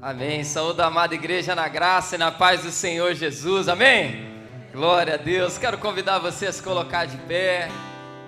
Amém. Saúde a amada igreja na graça e na paz do Senhor Jesus. Amém. Glória a Deus. Quero convidar você a se colocar de pé.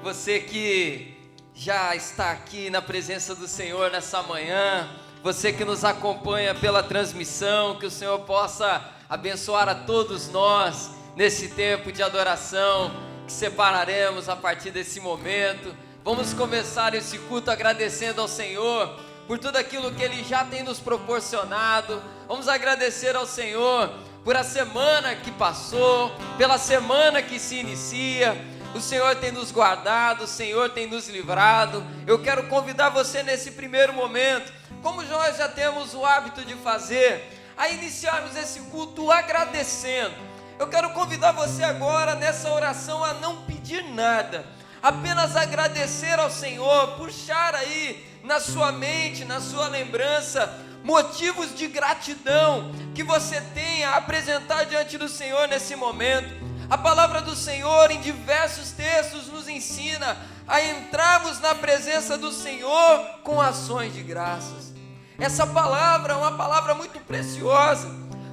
Você que já está aqui na presença do Senhor nessa manhã, você que nos acompanha pela transmissão, que o Senhor possa abençoar a todos nós nesse tempo de adoração que separaremos a partir desse momento. Vamos começar esse culto agradecendo ao Senhor por tudo aquilo que Ele já tem nos proporcionado. Vamos agradecer ao Senhor por a semana que passou, pela semana que se inicia. O Senhor tem nos guardado, o Senhor tem nos livrado. Eu quero convidar você nesse primeiro momento, como nós já temos o hábito de fazer, a iniciarmos esse culto agradecendo. Eu quero convidar você agora nessa oração a não pedir nada, apenas agradecer ao Senhor, puxar aí na sua mente, na sua lembrança, motivos de gratidão que você tenha a apresentar diante do Senhor nesse momento. A palavra do Senhor em diversos textos nos ensina a entrarmos na presença do Senhor com ações de graças. Essa palavra é uma palavra muito preciosa,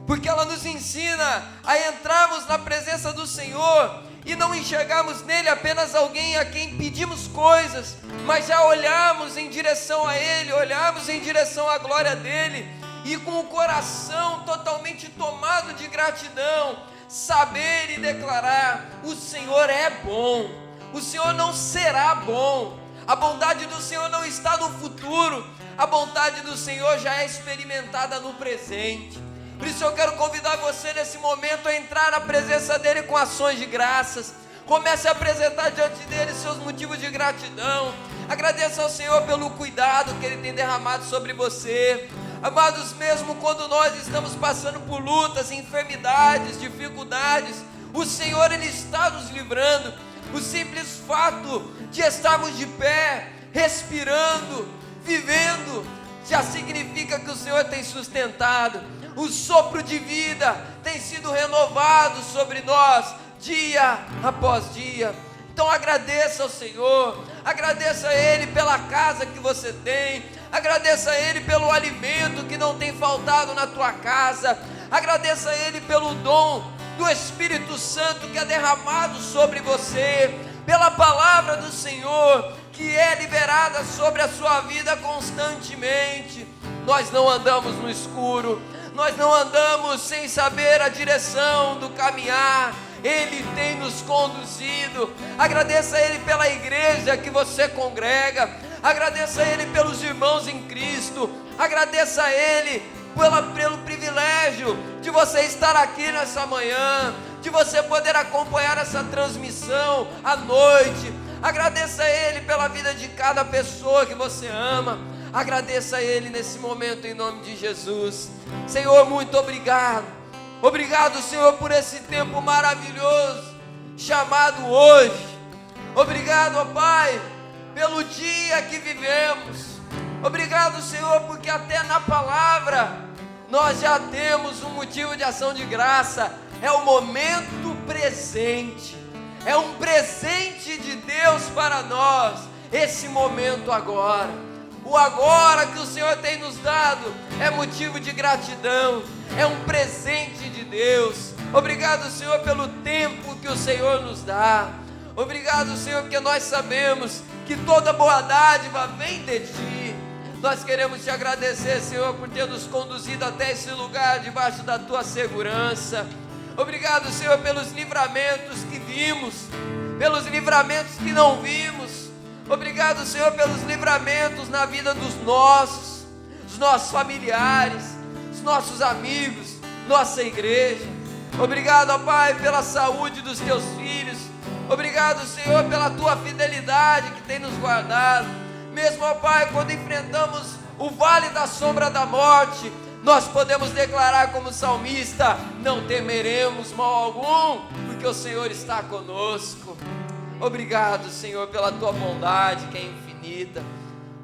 porque ela nos ensina a entrarmos na presença do Senhor e não enxergarmos nele apenas alguém a quem pedimos coisas, mas já olharmos em direção a Ele, olharmos em direção à glória dEle, e com o coração totalmente tomado de gratidão, saber e declarar: o Senhor é bom, o Senhor não será bom, a bondade do Senhor não está no futuro, a bondade do Senhor já é experimentada no presente. Por isso eu quero convidar você nesse momento a entrar na presença dEle com ações de graças. Comece a apresentar diante dEle seus motivos de gratidão. Agradeça ao Senhor pelo cuidado que Ele tem derramado sobre você. Amados, mesmo quando nós estamos passando por lutas, enfermidades, dificuldades, o Senhor Ele está nos livrando. O simples fato de estarmos de pé, respirando, vivendo, já significa que o Senhor tem sustentado. O sopro de vida tem sido renovado sobre nós, dia após dia. Então agradeça ao Senhor, agradeça a Ele pela casa que você tem, agradeça a Ele pelo alimento que não tem faltado na tua casa, agradeça a Ele pelo dom do Espírito Santo que é derramado sobre você, pela palavra do Senhor que é liberada sobre a sua vida constantemente. Nós não andamos no escuro, nós não andamos sem saber a direção do caminhar. Ele tem nos conduzido. Agradeça a Ele pela igreja que você congrega, agradeça a Ele pelos irmãos em Cristo, agradeça a Ele pelo privilégio de você estar aqui nessa manhã, de você poder acompanhar essa transmissão à noite. Agradeça a Ele pela vida de cada pessoa que você ama. Agradeça a Ele nesse momento em nome de Jesus. Senhor, muito obrigado. Obrigado, Senhor, por esse tempo maravilhoso chamado hoje. Obrigado, ó Pai, pelo dia que vivemos. Obrigado, Senhor, porque até na palavra nós já temos um motivo de ação de graça. É o momento presente. É um presente de Deus para nós, esse momento agora. O agora que o Senhor tem nos dado é motivo de gratidão, é um presente de Deus. Obrigado, Senhor, pelo tempo que o Senhor nos dá. Obrigado, Senhor, porque nós sabemos que toda boa dádiva vem de Ti. Nós queremos Te agradecer, Senhor, por ter nos conduzido até esse lugar debaixo da Tua segurança. Obrigado, Senhor, pelos livramentos que vimos, pelos livramentos que não vimos. Obrigado, Senhor, pelos livramentos na vida dos nossos familiares, dos nossos amigos, nossa igreja. Obrigado, ó Pai, pela saúde dos Teus filhos. Obrigado, Senhor, pela Tua fidelidade que tem nos guardado. Mesmo, ó Pai, quando enfrentamos o vale da sombra da morte, nós podemos declarar como salmista: não temeremos mal algum, porque o Senhor está conosco. Obrigado, Senhor, pela Tua bondade que é infinita.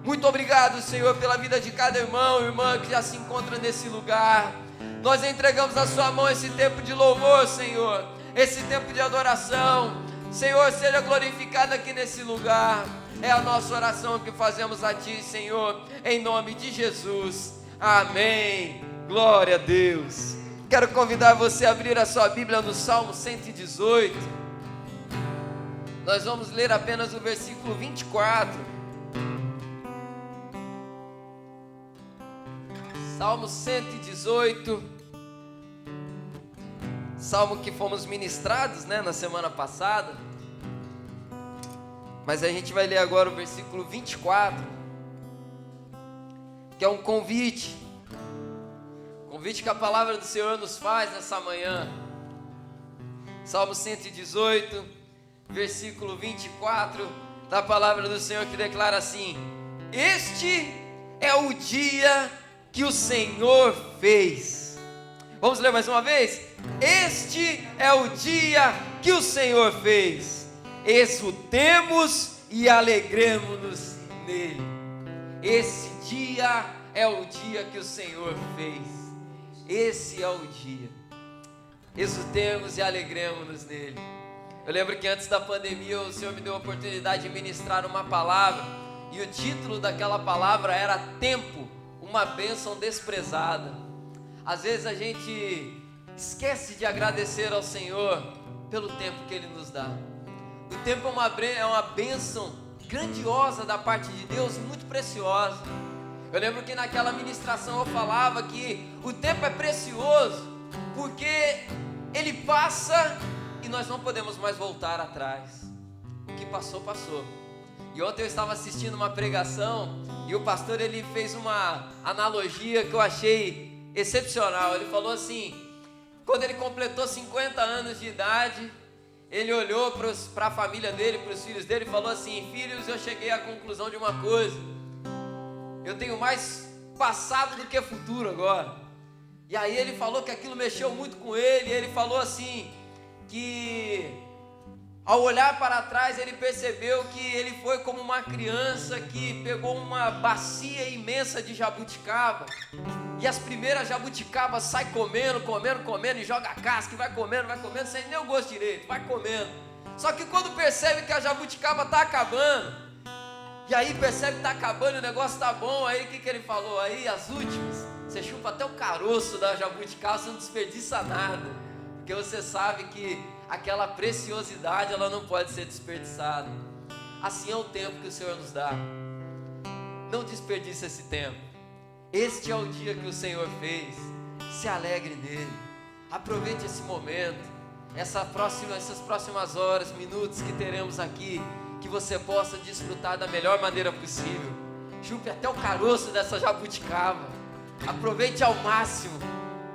Muito obrigado, Senhor, pela vida de cada irmão e irmã que já se encontra nesse lugar. Nós entregamos na Sua mão esse tempo de louvor, Senhor, esse tempo de adoração. Senhor, seja glorificado aqui nesse lugar. É a nossa oração que fazemos a Ti, Senhor, em nome de Jesus. Amém Glória a Deus. Quero convidar você a abrir a sua Bíblia no Salmo 118. Nós vamos ler apenas o versículo 24. Salmo 118. Salmo que fomos ministrados, na semana passada. Mas a gente vai ler agora o versículo 24, que é um convite. Convite que a palavra do Senhor nos faz nessa manhã. Salmo 118, versículo 24, da palavra do Senhor, que declara assim: este é o dia que o Senhor fez. Vamos ler mais uma vez? Este é o dia que o Senhor fez. Exultemos e alegremos-nos nele. Esse dia é o dia que o Senhor fez. Esse é o dia. Exultemos e alegremos-nos nele. Eu lembro que antes da pandemia o Senhor me deu a oportunidade de ministrar uma palavra, e o título daquela palavra era Tempo, uma bênção desprezada. Às vezes a gente esquece de agradecer ao Senhor pelo tempo que Ele nos dá. O tempo é uma bênção grandiosa da parte de Deus, muito preciosa. Eu lembro que naquela ministração eu falava que o tempo é precioso, porque ele passa e nós não podemos mais voltar atrás. O que passou, passou. E ontem eu estava assistindo uma pregação e o pastor ele fez uma analogia que eu achei excepcional. Ele falou assim: quando ele completou 50 anos de idade, ele olhou para a família dele, para os filhos dele e falou assim: filhos, eu cheguei à conclusão de uma coisa, eu tenho mais passado do que futuro agora. E aí ele falou que aquilo mexeu muito com ele. Ele falou assim, que ao olhar para trás ele percebeu que ele foi como uma criança que pegou uma bacia imensa de jabuticaba, e as primeiras jabuticabas saem comendo e joga a casca e vai comendo, sem nem o gosto direito, vai comendo. Só que quando percebe que a jabuticaba está acabando, e aí percebe que está acabando e o negócio está bom, aí o que ele falou? Aí as últimas, você chupa até o caroço da jabuticaba, você não desperdiça nada, porque você sabe que aquela preciosidade ela não pode ser desperdiçada. Assim é o tempo que o Senhor nos dá. Não desperdice esse tempo. Este é o dia que o Senhor fez. Se alegre nele. Aproveite esse momento, essas próximas horas, minutos que teremos aqui, que você possa desfrutar da melhor maneira possível. Chupe até o caroço dessa jabuticaba. Aproveite ao máximo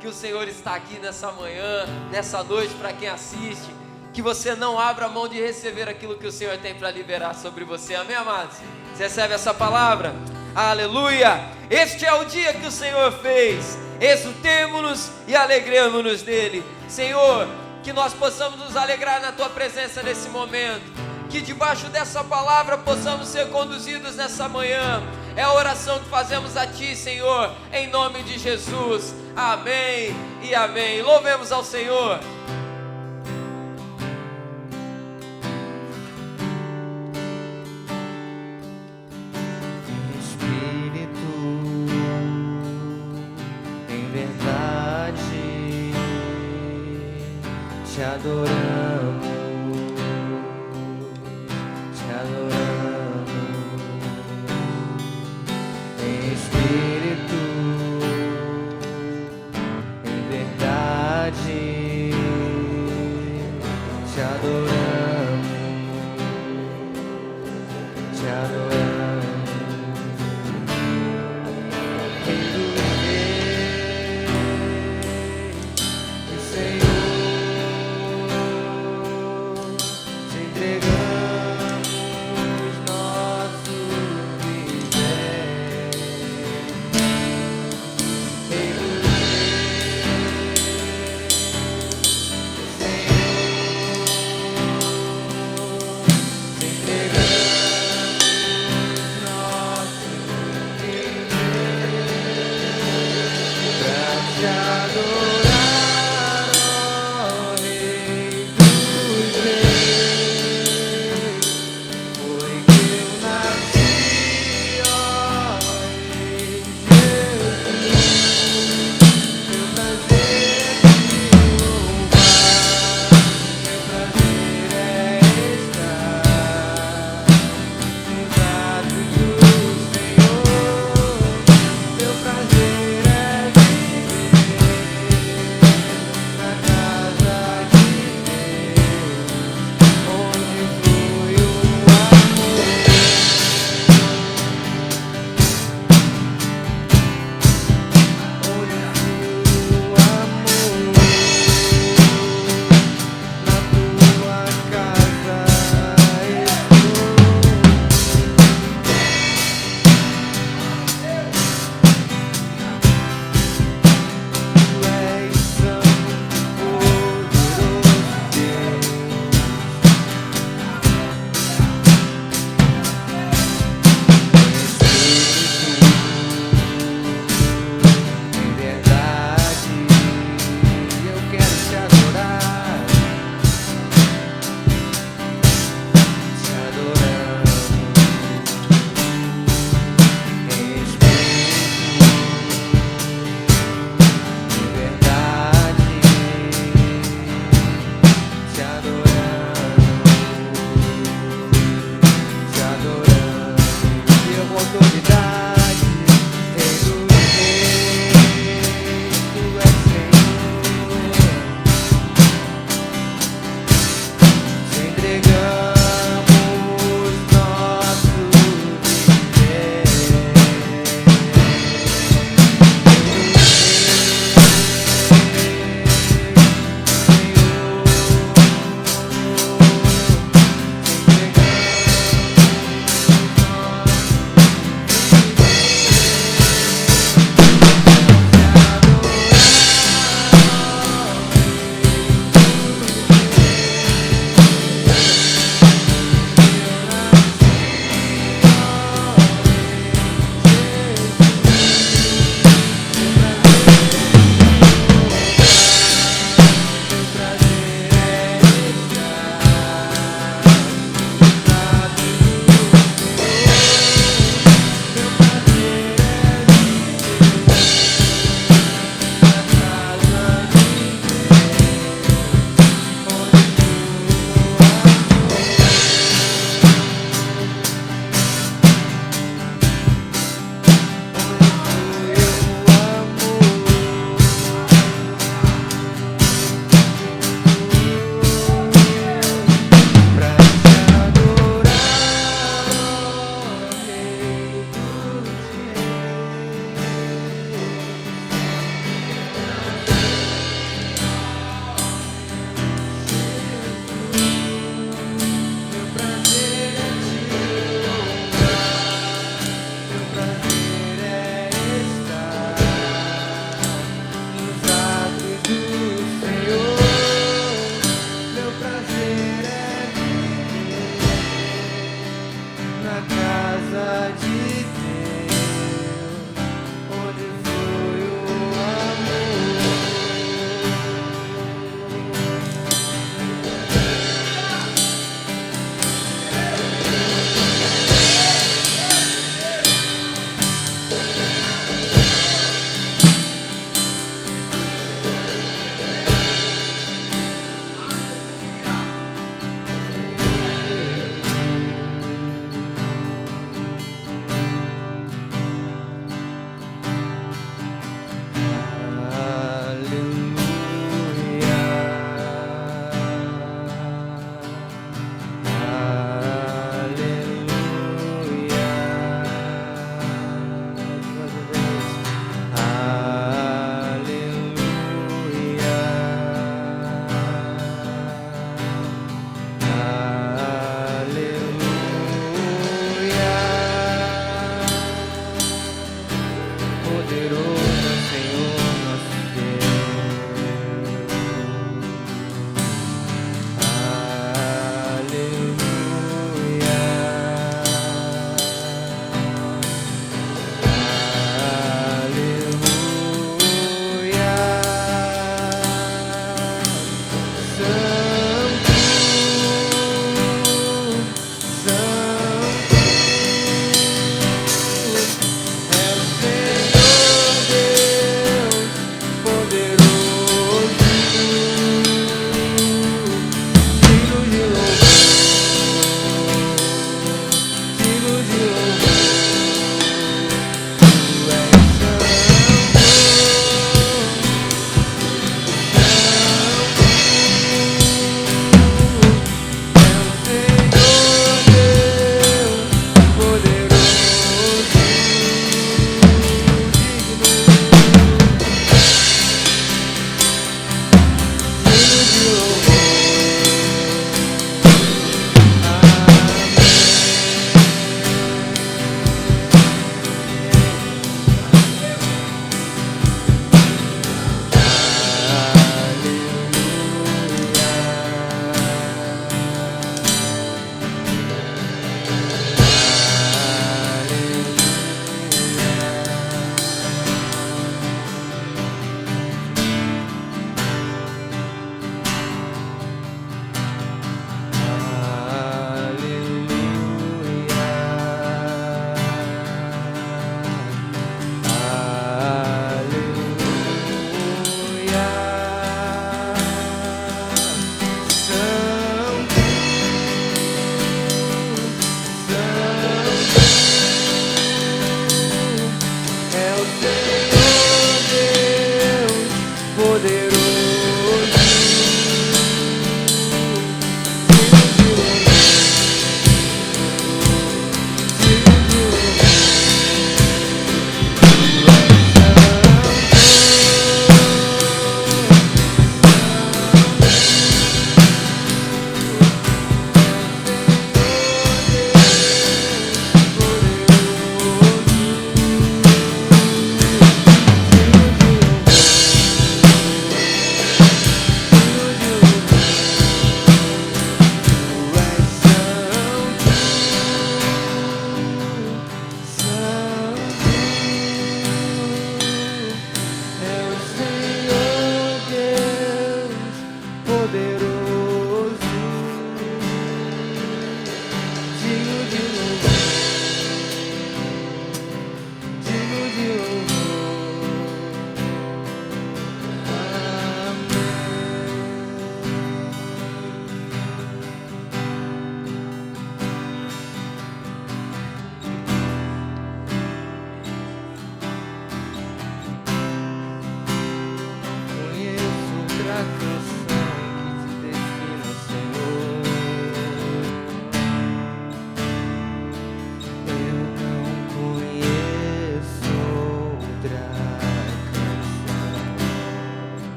que o Senhor está aqui nessa manhã, nessa noite, para quem assiste. Que você não abra mão de receber aquilo que o Senhor tem para liberar sobre você. Amém, amados? Você recebe essa palavra? Aleluia! Este é o dia que o Senhor fez. Exultemo-nos e alegremos-nos nele. Senhor, que nós possamos nos alegrar na Tua presença nesse momento. Que debaixo dessa palavra possamos ser conduzidos nessa manhã. É a oração que fazemos a Ti, Senhor, em nome de Jesus. Amém e amém. Louvemos ao Senhor. Te adoramos, em espírito, em verdade, te adoramos, te adoramos, quem tu és, Senhor.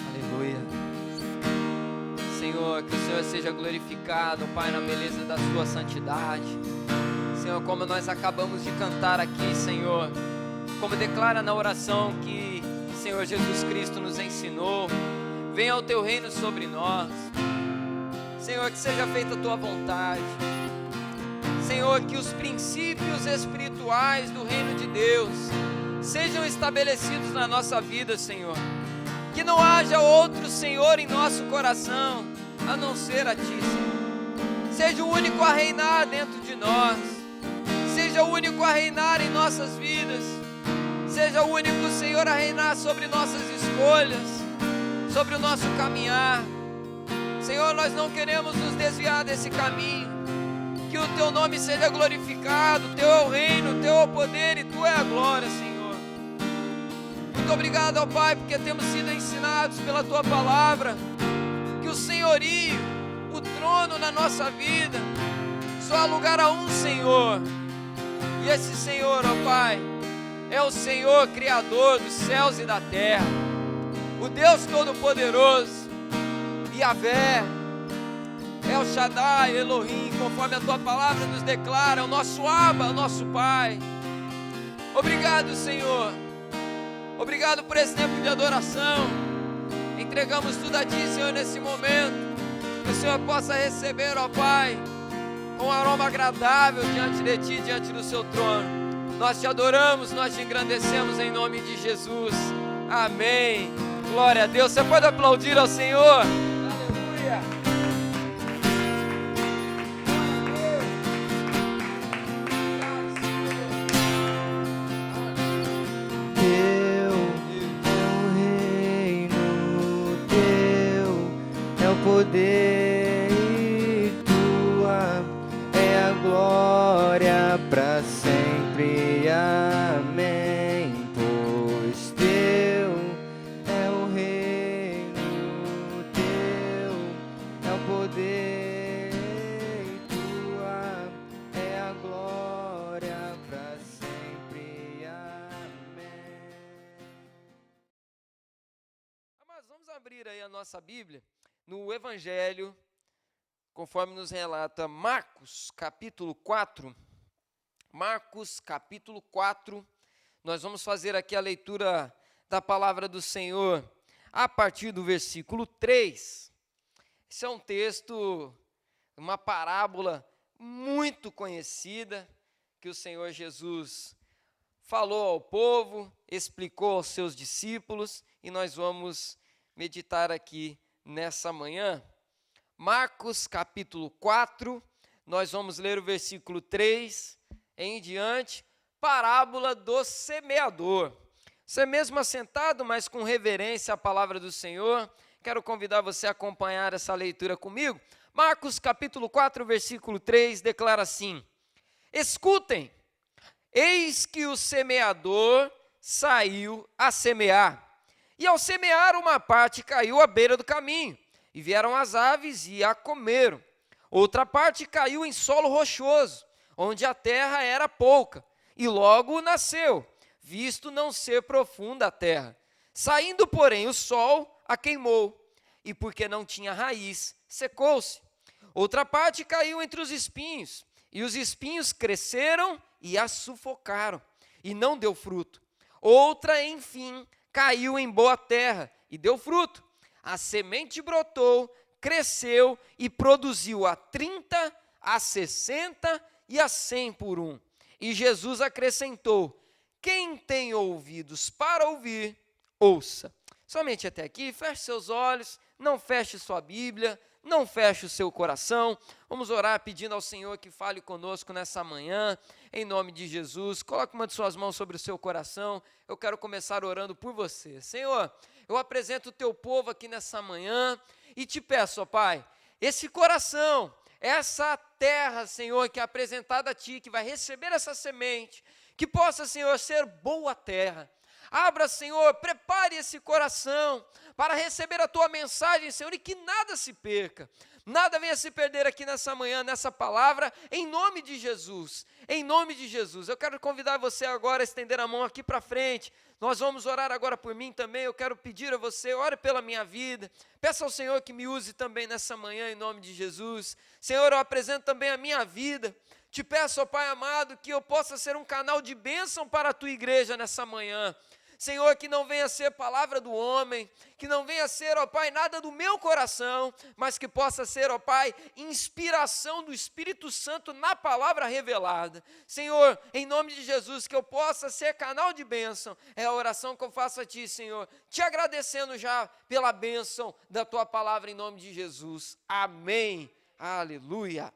Aleluia. Senhor, que o Senhor seja glorificado, Pai, na beleza da sua santidade. Senhor, como nós acabamos de cantar aqui, Senhor, como declara na oração que Senhor Jesus Cristo nos ensinou, venha o teu reino sobre nós. Senhor, que seja feita a tua vontade. Senhor, que os princípios espirituais do reino de Deus sejam estabelecidos na nossa vida, Senhor. Que não haja outro Senhor em nosso coração, a não ser a Ti, Senhor. Seja o único a reinar dentro de nós. Seja o único a reinar em nossas vidas. Seja o único Senhor a reinar sobre nossas escolhas, sobre o nosso caminhar. Senhor, nós não queremos nos desviar desse caminho. Que o Teu nome seja glorificado, Teu é o reino, Teu é o poder e Tu é a glória, Senhor. Muito obrigado, ó Pai, porque temos sido ensinados pela Tua palavra que o senhorio, o trono na nossa vida, só há lugar a um Senhor. E esse Senhor, ó Pai, é o Senhor Criador dos céus e da terra, o Deus Todo-Poderoso, Yahvé, El Shaddai, Elohim, conforme a Tua palavra nos declara, o nosso Abba, o nosso Pai. Obrigado, Senhor. Obrigado por esse tempo de adoração. Entregamos tudo a Ti, Senhor, nesse momento. Que o Senhor possa receber, ó Pai, um aroma agradável diante de Ti, diante do Seu trono. Nós Te adoramos, nós Te engrandecemos em nome de Jesus. Amém. Glória a Deus. Você pode aplaudir ao Senhor? Aleluia. Poder e Tua é a glória para sempre, amém. Pois Teu é o reino, Teu é o poder e Tua é a glória para sempre, amém. Mas vamos abrir aí a nossa Bíblia no Evangelho, conforme nos relata Marcos, capítulo 4. Marcos, capítulo 4. Nós vamos fazer aqui a leitura da palavra do Senhor a partir do versículo 3. Esse é um texto, uma parábola muito conhecida, que o Senhor Jesus falou ao povo, explicou aos seus discípulos, e nós vamos meditar aqui nessa manhã. Marcos capítulo 4, nós vamos ler o versículo 3 em diante, parábola do semeador. Você mesmo assentado, mas com reverência à palavra do Senhor, quero convidar você a acompanhar essa leitura comigo. Marcos capítulo 4, versículo 3, declara assim: escutem, eis que o semeador saiu a semear. E ao semear, uma parte caiu à beira do caminho, e vieram as aves e a comeram. Outra parte caiu em solo rochoso, onde a terra era pouca, e logo nasceu, visto não ser profunda a terra. Saindo, porém, o sol a queimou, e porque não tinha raiz, secou-se. Outra parte caiu entre os espinhos, e os espinhos cresceram e a sufocaram, e não deu fruto. Outra, enfim, caiu em boa terra e deu fruto. A semente brotou, cresceu e produziu a 30, a 60 e a 100 por um. E Jesus acrescentou: quem tem ouvidos para ouvir, ouça. Somente até aqui, feche seus olhos, não feche sua Bíblia, não feche o seu coração. Vamos orar pedindo ao Senhor que fale conosco nessa manhã, em nome de Jesus. Coloque uma de suas mãos sobre o seu coração. Eu quero começar orando por você. Senhor, eu apresento o teu povo aqui nessa manhã e te peço, ó Pai, esse coração, essa terra, Senhor, que é apresentada a Ti, que vai receber essa semente, que possa, Senhor, ser boa terra. Abra, Senhor, prepare esse coração para receber a Tua mensagem, Senhor, e que nada se perca. Nada venha se perder aqui nessa manhã, nessa palavra, em nome de Jesus. Em nome de Jesus. Eu quero convidar você agora a estender a mão aqui para frente. Nós vamos orar agora por mim também. Eu quero pedir a você, ore pela minha vida. Peça ao Senhor que me use também nessa manhã, em nome de Jesus. Senhor, eu apresento também a minha vida. Te peço, ó Pai amado, que eu possa ser um canal de bênção para a tua igreja nessa manhã. Senhor, que não venha ser palavra do homem, que não venha ser, ó Pai, nada do meu coração, mas que possa ser, ó Pai, inspiração do Espírito Santo na palavra revelada. Senhor, em nome de Jesus, que eu possa ser canal de bênção, é a oração que eu faço a Ti, Senhor, te agradecendo já pela bênção da Tua palavra em nome de Jesus. Amém. Aleluia.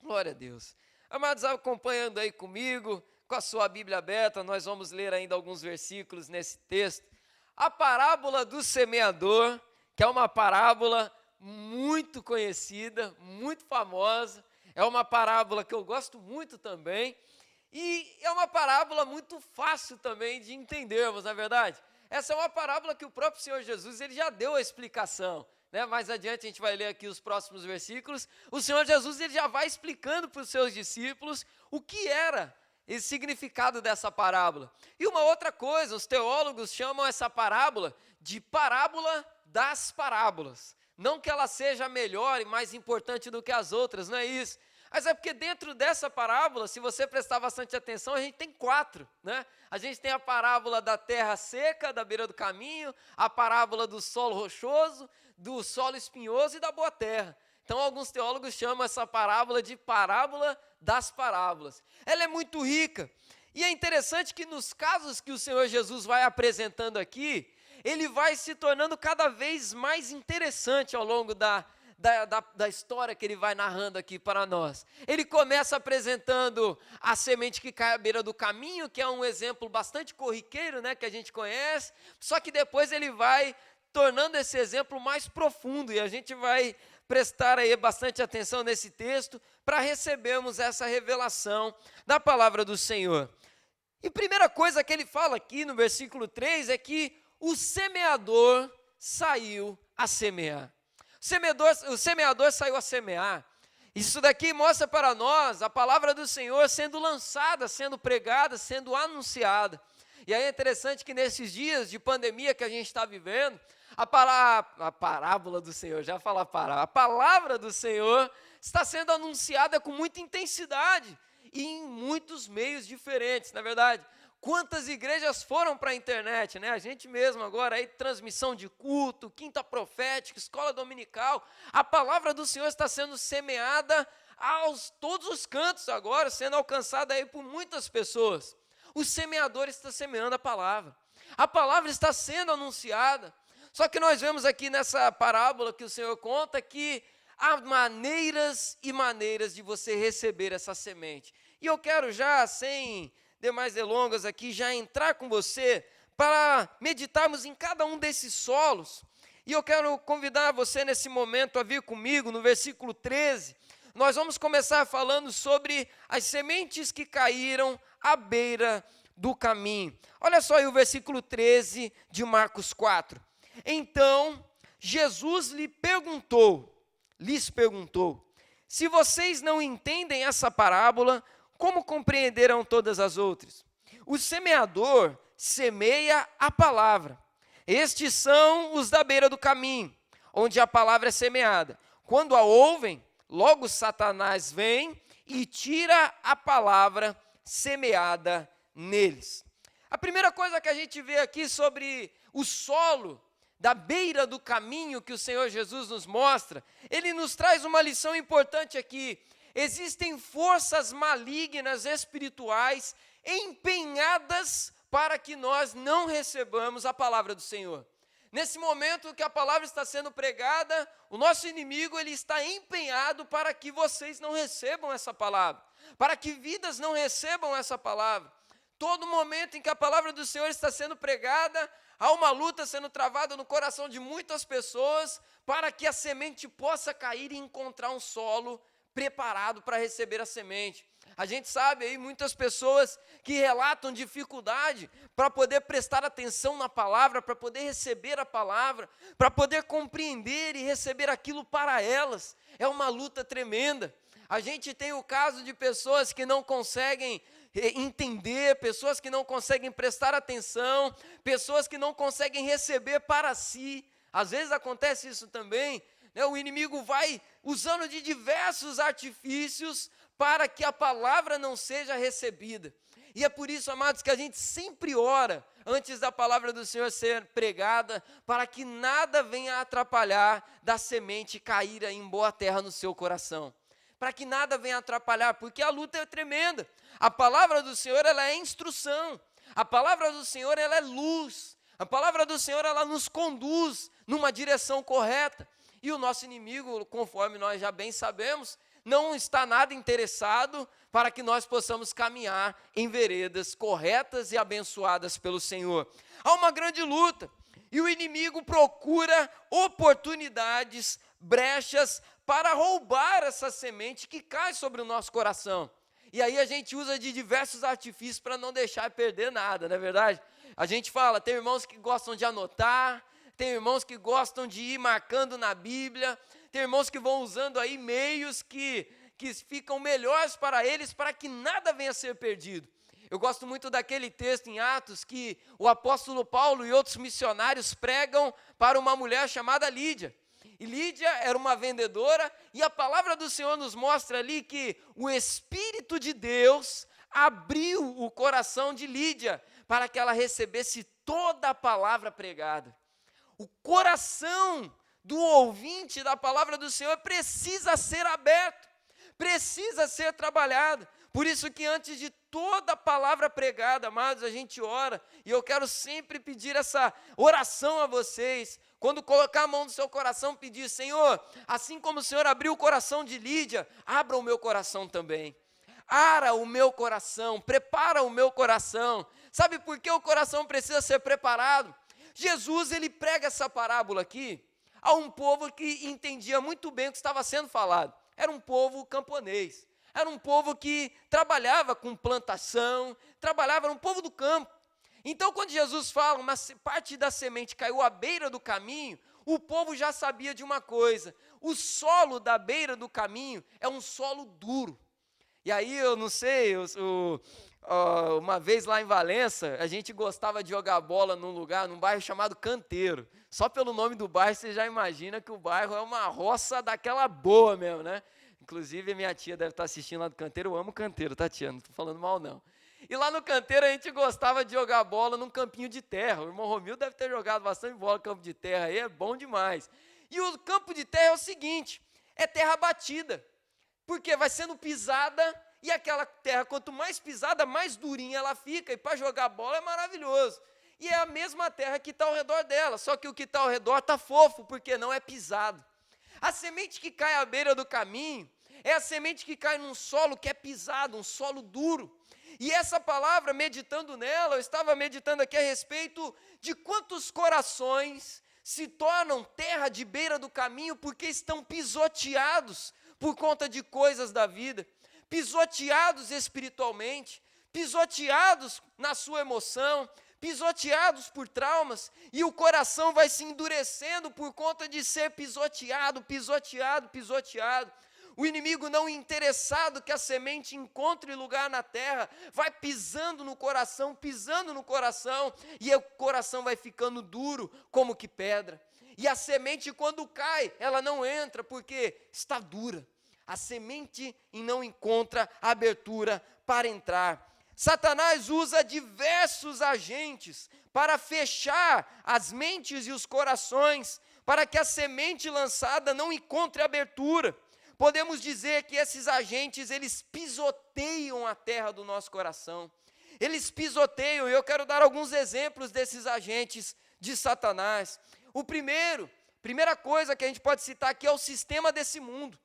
Glória a Deus. Amados, acompanhando aí comigo, com a sua Bíblia aberta, nós vamos ler ainda alguns versículos nesse texto. A parábola do semeador, que é uma parábola muito conhecida, muito famosa, é uma parábola que eu gosto muito também, e é uma parábola muito fácil também de entendermos, na verdade. Essa é uma parábola que o próprio Senhor Jesus ele já deu a explicação. Mais adiante a gente vai ler aqui os próximos versículos. O Senhor Jesus ele já vai explicando para os seus discípulos o que era esse significado dessa parábola. E uma outra coisa, os teólogos chamam essa parábola de parábola das parábolas. Não que ela seja melhor e mais importante do que as outras, não é isso. Mas é porque dentro dessa parábola, se você prestar bastante atenção, a gente tem 4, né? A gente tem a parábola da terra seca, da beira do caminho, a parábola do solo rochoso, do solo espinhoso e da boa terra. Então, alguns teólogos chamam essa parábola de parábola das parábolas. Ela é muito rica. E é interessante que nos casos que o Senhor Jesus vai apresentando aqui, ele vai se tornando cada vez mais interessante ao longo da história que ele vai narrando aqui para nós. Ele começa apresentando a semente que cai à beira do caminho, que é um exemplo bastante corriqueiro, né, que a gente conhece, só que depois ele vai tornando esse exemplo mais profundo, e a gente vai prestar aí bastante atenção nesse texto, para recebermos essa revelação da palavra do Senhor. E a primeira coisa que ele fala aqui no versículo 3 é que o semeador saiu a semear. O semeador saiu a semear. Isso daqui mostra para nós a palavra do Senhor sendo lançada, sendo pregada, sendo anunciada. E aí é interessante que nesses dias de pandemia que a gente está vivendo, a parábola do Senhor, já falar a palavra do Senhor está sendo anunciada com muita intensidade e em muitos meios diferentes, na verdade. Quantas igrejas foram para a internet, né? A gente mesmo agora aí, transmissão de culto, quinta profética, escola dominical, a palavra do Senhor está sendo semeada aos todos os cantos agora, sendo alcançada aí por muitas pessoas. O semeador está semeando a palavra está sendo anunciada. Só que nós vemos aqui nessa parábola que o Senhor conta que há maneiras e maneiras de você receber essa semente. E eu quero já, sem demais delongas aqui, já entrar com você para meditarmos em cada um desses solos. E eu quero convidar você nesse momento a vir comigo no versículo 13. Nós vamos começar falando sobre as sementes que caíram à beira do caminho. Olha só aí o versículo 13 de Marcos 4. Então, Jesus lhes perguntou, se vocês não entendem essa parábola, como compreenderão todas as outras? O semeador semeia a palavra. Estes são os da beira do caminho, onde a palavra é semeada. Quando a ouvem, logo Satanás vem e tira a palavra semeada neles. A primeira coisa que a gente vê aqui sobre o solo da beira do caminho que o Senhor Jesus nos mostra, ele nos traz uma lição importante aqui. Existem forças malignas espirituais empenhadas para que nós não recebamos a palavra do Senhor. Nesse momento que a palavra está sendo pregada, o nosso inimigo ele está empenhado para que vocês não recebam essa palavra, para que vidas não recebam essa palavra. Todo momento em que a palavra do Senhor está sendo pregada, há uma luta sendo travada no coração de muitas pessoas para que a semente possa cair e encontrar um solo preparado para receber a semente. A gente sabe aí muitas pessoas que relatam dificuldade para poder prestar atenção na palavra, para poder receber a palavra, para poder compreender e receber aquilo para elas. É uma luta tremenda. A gente tem o caso de pessoas que não conseguem entender, pessoas que não conseguem prestar atenção, pessoas que não conseguem receber para si. Às vezes acontece isso também, né? O inimigo vai usando de diversos artifícios para que a palavra não seja recebida. E é por isso, amados, que a gente sempre ora antes da palavra do Senhor ser pregada, para que nada venha atrapalhar da semente cair em boa terra no seu coração. Para que nada venha atrapalhar, porque a luta é tremenda. A palavra do Senhor, ela é instrução. A palavra do Senhor, ela é luz. A palavra do Senhor, ela nos conduz numa direção correta. E o nosso inimigo, conforme nós já bem sabemos, não está nada interessado para que nós possamos caminhar em veredas corretas e abençoadas pelo Senhor. Há uma grande luta, e o inimigo procura oportunidades, brechas, para roubar essa semente que cai sobre o nosso coração. E aí a gente usa de diversos artifícios para não deixar perder nada, não é verdade? A gente fala, tem irmãos que gostam de anotar, tem irmãos que gostam de ir marcando na Bíblia, tem irmãos que vão usando aí meios que ficam melhores para eles, para que nada venha a ser perdido. Eu gosto muito daquele texto em Atos que o apóstolo Paulo e outros missionários pregam para uma mulher chamada Lídia. E Lídia era uma vendedora, e a palavra do Senhor nos mostra ali que o Espírito de Deus abriu o coração de Lídia para que ela recebesse toda a palavra pregada. O coração do ouvinte da palavra do Senhor precisa ser aberto, precisa ser trabalhado. Por isso que antes de toda a palavra pregada, amados, a gente ora, e eu quero sempre pedir essa oração a vocês. Quando colocar a mão no seu coração, pedir, Senhor, assim como o Senhor abriu o coração de Lídia, abra o meu coração também. Ara o meu coração, prepara o meu coração. Sabe por que o coração precisa ser preparado? Jesus, ele prega essa parábola aqui a um povo que entendia muito bem o que estava sendo falado. Era um povo camponês, era um povo que trabalhava com plantação, era um povo do campo. Então, quando Jesus fala, uma parte da semente caiu à beira do caminho, o povo já sabia de uma coisa: o solo da beira do caminho é um solo duro. E aí, eu não sei, uma vez lá em Valença, a gente gostava de jogar bola num bairro chamado Canteiro. Só pelo nome do bairro, você já imagina que o bairro é uma roça daquela boa mesmo, né? Inclusive, minha tia deve estar assistindo lá do Canteiro. Eu amo Canteiro, tá, tia? Não estou falando mal, não. E lá no Canteiro a gente gostava de jogar bola num campinho de terra. O irmão Romil deve ter jogado bastante bola no campo de terra aí, é bom demais. E o campo de terra é o seguinte, é terra batida, porque vai sendo pisada, e aquela terra, quanto mais pisada, mais durinha ela fica, e para jogar bola é maravilhoso. E é a mesma terra que está ao redor dela, só que o que está ao redor está fofo, porque não é pisado. A semente que cai à beira do caminho é a semente que cai num solo que é pisado, um solo duro. E essa palavra, meditando nela, eu estava meditando aqui a respeito de quantos corações se tornam terra de beira do caminho porque estão pisoteados por conta de coisas da vida, pisoteados espiritualmente, pisoteados na sua emoção, pisoteados por traumas, e o coração vai se endurecendo por conta de ser pisoteado. O inimigo, não interessado que a semente encontre lugar na terra, vai pisando no coração, e o coração vai ficando duro como que pedra. E a semente, quando cai, ela não entra porque está dura. A semente não encontra abertura para entrar. Satanás usa diversos agentes para fechar as mentes e os corações, para que a semente lançada não encontre abertura. Podemos dizer que esses agentes, eles pisoteiam a terra do nosso coração. Eles pisoteiam, e eu quero dar alguns exemplos desses agentes de Satanás. Primeira coisa que a gente pode citar aqui é o sistema desse mundo.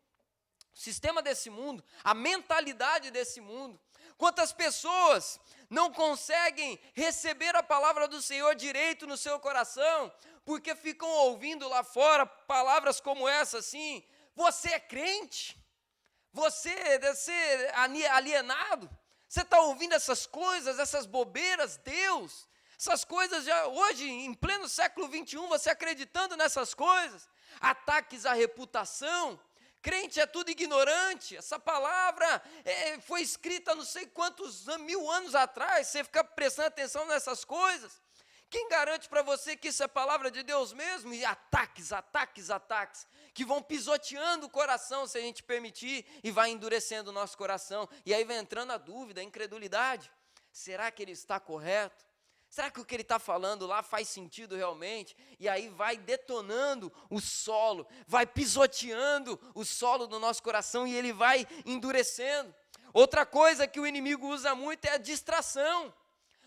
O sistema desse mundo, a mentalidade desse mundo. Quantas pessoas não conseguem receber a palavra do Senhor direito no seu coração, porque ficam ouvindo lá fora palavras como essa assim: você é crente? você deve ser alienado. Você está ouvindo essas coisas, essas bobeiras, Deus, essas coisas já hoje, em pleno século 21, você acreditando nessas coisas, ataques à reputação. Crente é tudo ignorante. Essa palavra foi escrita não sei quantos 1000 anos atrás. Você fica prestando atenção nessas coisas. Quem garante para você que isso é palavra de Deus mesmo? E ataques, que vão pisoteando o coração, se a gente permitir, e vai endurecendo o nosso coração. E aí vai entrando a dúvida, a incredulidade. Será que ele está correto? Será que o que ele está falando lá faz sentido realmente? E aí vai detonando o solo, vai pisoteando o solo do nosso coração e ele vai endurecendo. Outra coisa que o inimigo usa muito é a distração.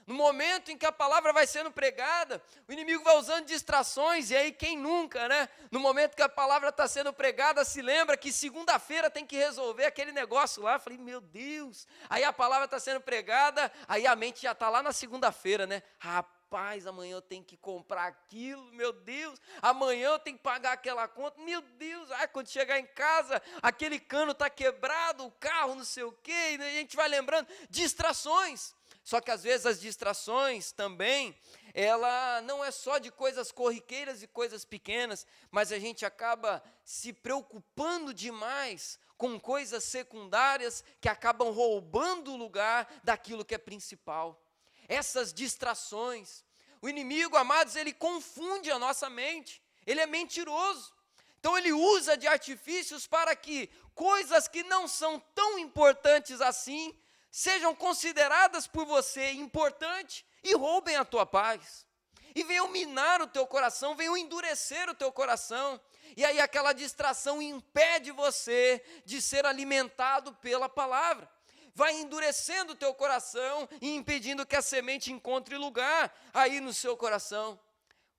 No momento em que a palavra vai sendo pregada, o inimigo vai usando distrações, e aí quem nunca, né? No momento que a palavra está sendo pregada, se lembra que segunda-feira tem que resolver aquele negócio lá. Eu falei, meu Deus, aí a palavra está sendo pregada, aí a mente já está lá na segunda-feira, né? Rapaz, amanhã eu tenho que comprar aquilo, meu Deus, amanhã eu tenho que pagar aquela conta, meu Deus, quando chegar em casa, aquele cano está quebrado, o carro não sei o quê, e a gente vai lembrando, distrações. Só que às vezes as distrações também, ela não é só de coisas corriqueiras e coisas pequenas, mas a gente acaba se preocupando demais com coisas secundárias que acabam roubando o lugar daquilo que é principal. Essas distrações, o inimigo, amados, ele confunde a nossa mente, ele é mentiroso. Então ele usa de artifícios para que coisas que não são tão importantes assim, sejam consideradas por você importantes e roubem a tua paz. E venham minar o teu coração, venham endurecer o teu coração. E aí aquela distração impede você de ser alimentado pela palavra. Vai endurecendo o teu coração e impedindo que a semente encontre lugar aí no seu coração.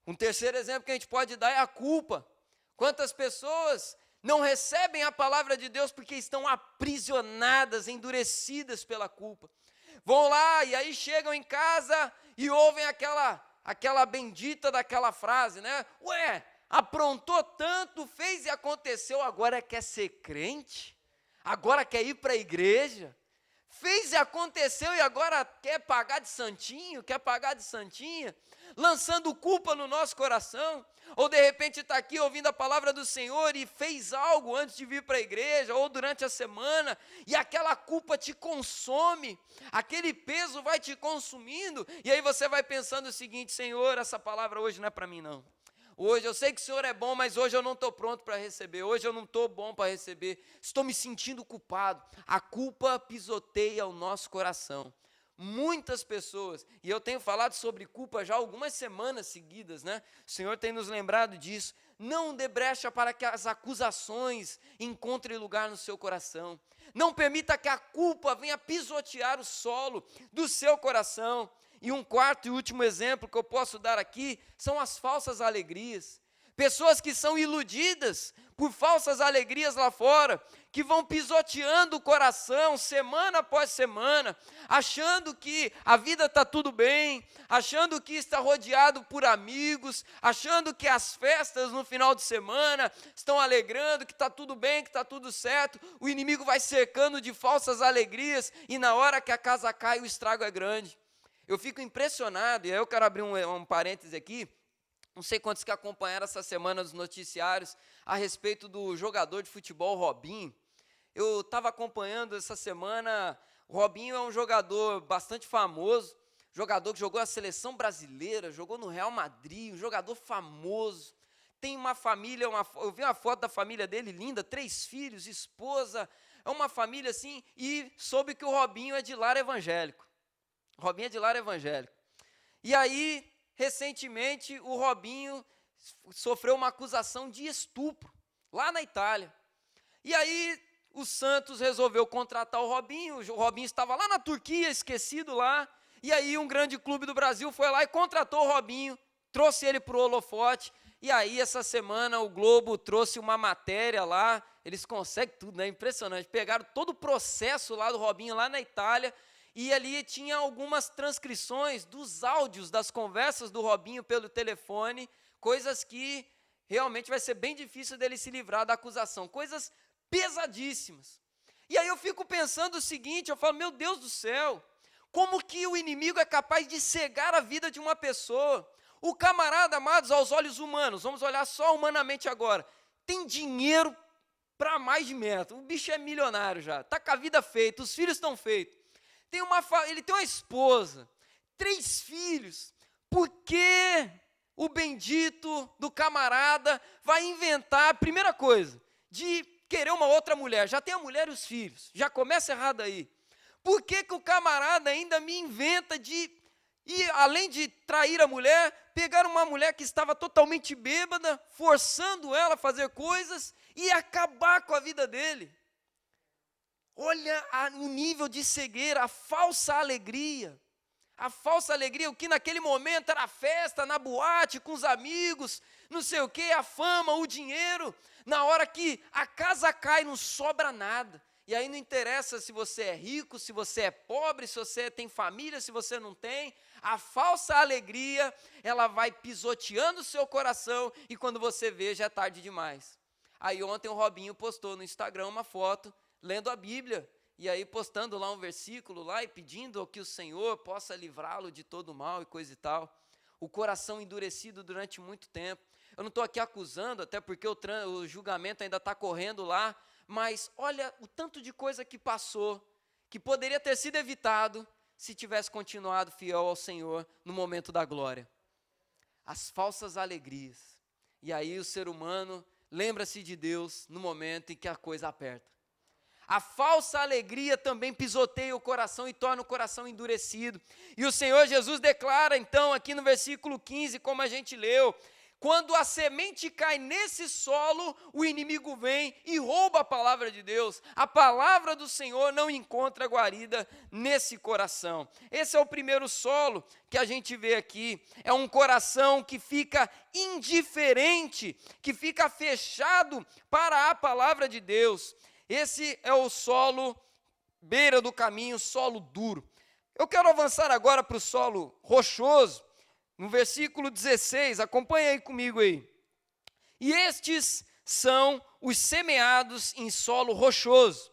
Um terceiro exemplo que a gente pode dar é a culpa. Quantas pessoas não recebem a palavra de Deus porque estão aprisionadas, endurecidas pela culpa. Vão lá e aí chegam em casa e ouvem aquela bendita daquela frase, né? Ué, aprontou tanto, fez e aconteceu, agora quer ser crente? Agora quer ir para a igreja? Fez e aconteceu e agora quer pagar de santinho, quer pagar de santinha? Lançando culpa no nosso coração, ou de repente está aqui ouvindo a palavra do Senhor e fez algo antes de vir para a igreja, ou durante a semana, e aquela culpa te consome, aquele peso vai te consumindo, e aí você vai pensando o seguinte, Senhor, essa palavra hoje não é para mim não. Hoje eu sei que o Senhor é bom, mas hoje eu não estou pronto para receber, hoje eu não estou bom para receber, estou me sentindo culpado. A culpa pisoteia o nosso coração. Muitas pessoas, e eu tenho falado sobre culpa já algumas semanas seguidas, né? O Senhor tem nos lembrado disso. Não dê brecha para que as acusações encontrem lugar no seu coração. Não permita que a culpa venha pisotear o solo do seu coração. E um quarto e último exemplo que eu posso dar aqui são as falsas alegrias. Pessoas que são iludidas por falsas alegrias lá fora, que vão pisoteando o coração semana após semana, achando que a vida está tudo bem, achando que está rodeado por amigos, achando que as festas no final de semana estão alegrando, que está tudo bem, que está tudo certo. O inimigo vai cercando de falsas alegrias e na hora que a casa cai o estrago é grande. Eu fico impressionado, e aí eu quero abrir um parêntese aqui. Não sei quantos que acompanharam essa semana os noticiários a respeito do jogador de futebol Robinho. Eu estava acompanhando essa semana. O Robinho é um jogador bastante famoso, jogador que jogou a seleção brasileira, jogou no Real Madrid, um jogador famoso. Tem uma família, eu vi uma foto da família dele linda, 3 filhos, esposa, é uma família assim, e soube que o Robinho é de lar evangélico. Robinho é de lar evangélico. E aí, recentemente, o Robinho sofreu uma acusação de estupro, lá na Itália. E aí, o Santos resolveu contratar o Robinho estava lá na Turquia, esquecido lá, e aí um grande clube do Brasil foi lá e contratou o Robinho, trouxe ele para o holofote, e aí essa semana o Globo trouxe uma matéria lá, eles conseguem tudo, né? Impressionante, pegaram todo o processo lá do Robinho, lá na Itália, e ali tinha algumas transcrições dos áudios das conversas do Robinho pelo telefone, coisas que realmente vai ser bem difícil dele se livrar da acusação, coisas pesadíssimas. E aí eu fico pensando o seguinte, eu falo, meu Deus do céu, como que o inimigo é capaz de cegar a vida de uma pessoa? O camarada, amados, aos olhos humanos, vamos olhar só humanamente agora, tem dinheiro para mais de metro, o bicho é milionário já, está com a vida feita, os filhos estão feitos, ele tem uma esposa, 3 filhos, por que o bendito do camarada vai inventar, primeira coisa, de querer uma outra mulher? Já tem a mulher e os filhos, já começa errado aí. Por que o camarada ainda me inventa de, e além de trair a mulher, pegar uma mulher que estava totalmente bêbada, forçando ela a fazer coisas e acabar com a vida dele? Olha o nível de cegueira, a falsa alegria. A falsa alegria, o que naquele momento era festa, na boate, com os amigos, não sei o quê, a fama, o dinheiro. Na hora que a casa cai, não sobra nada. E aí não interessa se você é rico, se você é pobre, se você tem família, se você não tem. A falsa alegria, ela vai pisoteando o seu coração e quando você vê, já é tarde demais. Aí ontem o Robinho postou no Instagram uma foto, lendo a Bíblia. E aí postando lá um versículo lá e pedindo que o Senhor possa livrá-lo de todo mal e coisa e tal. O coração endurecido durante muito tempo. Eu não estou aqui acusando, até porque o julgamento ainda está correndo lá, mas olha o tanto de coisa que passou, que poderia ter sido evitado se tivesse continuado fiel ao Senhor no momento da glória. As falsas alegrias. E aí o ser humano lembra-se de Deus no momento em que a coisa aperta. A falsa alegria também pisoteia o coração e torna o coração endurecido. E o Senhor Jesus declara então aqui no versículo 15, como a gente leu, quando a semente cai nesse solo, o inimigo vem e rouba a palavra de Deus. A palavra do Senhor não encontra guarida nesse coração. Esse é o primeiro solo que a gente vê aqui. É um coração que fica indiferente, que fica fechado para a palavra de Deus. Esse é o solo beira do caminho, solo duro. Eu quero avançar agora para o solo rochoso, no versículo 16, acompanha aí comigo aí. E estes são os semeados em solo rochoso,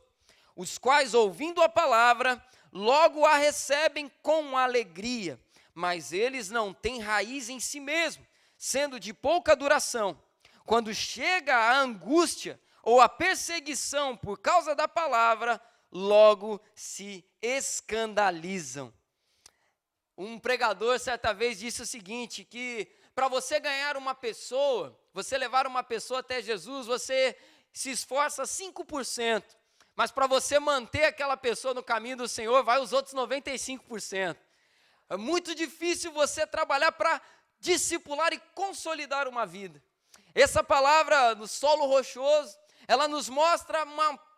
os quais, ouvindo a palavra, logo a recebem com alegria, mas eles não têm raiz em si mesmo, sendo de pouca duração. Quando chega a angústia ou a perseguição por causa da palavra, logo se escandalizam. Um pregador certa vez disse o seguinte, que para você ganhar uma pessoa, você levar uma pessoa até Jesus, você se esforça 5%, mas para você manter aquela pessoa no caminho do Senhor, vai os outros 95%. É muito difícil você trabalhar para discipular e consolidar uma vida. Essa palavra no solo rochoso, ela nos mostra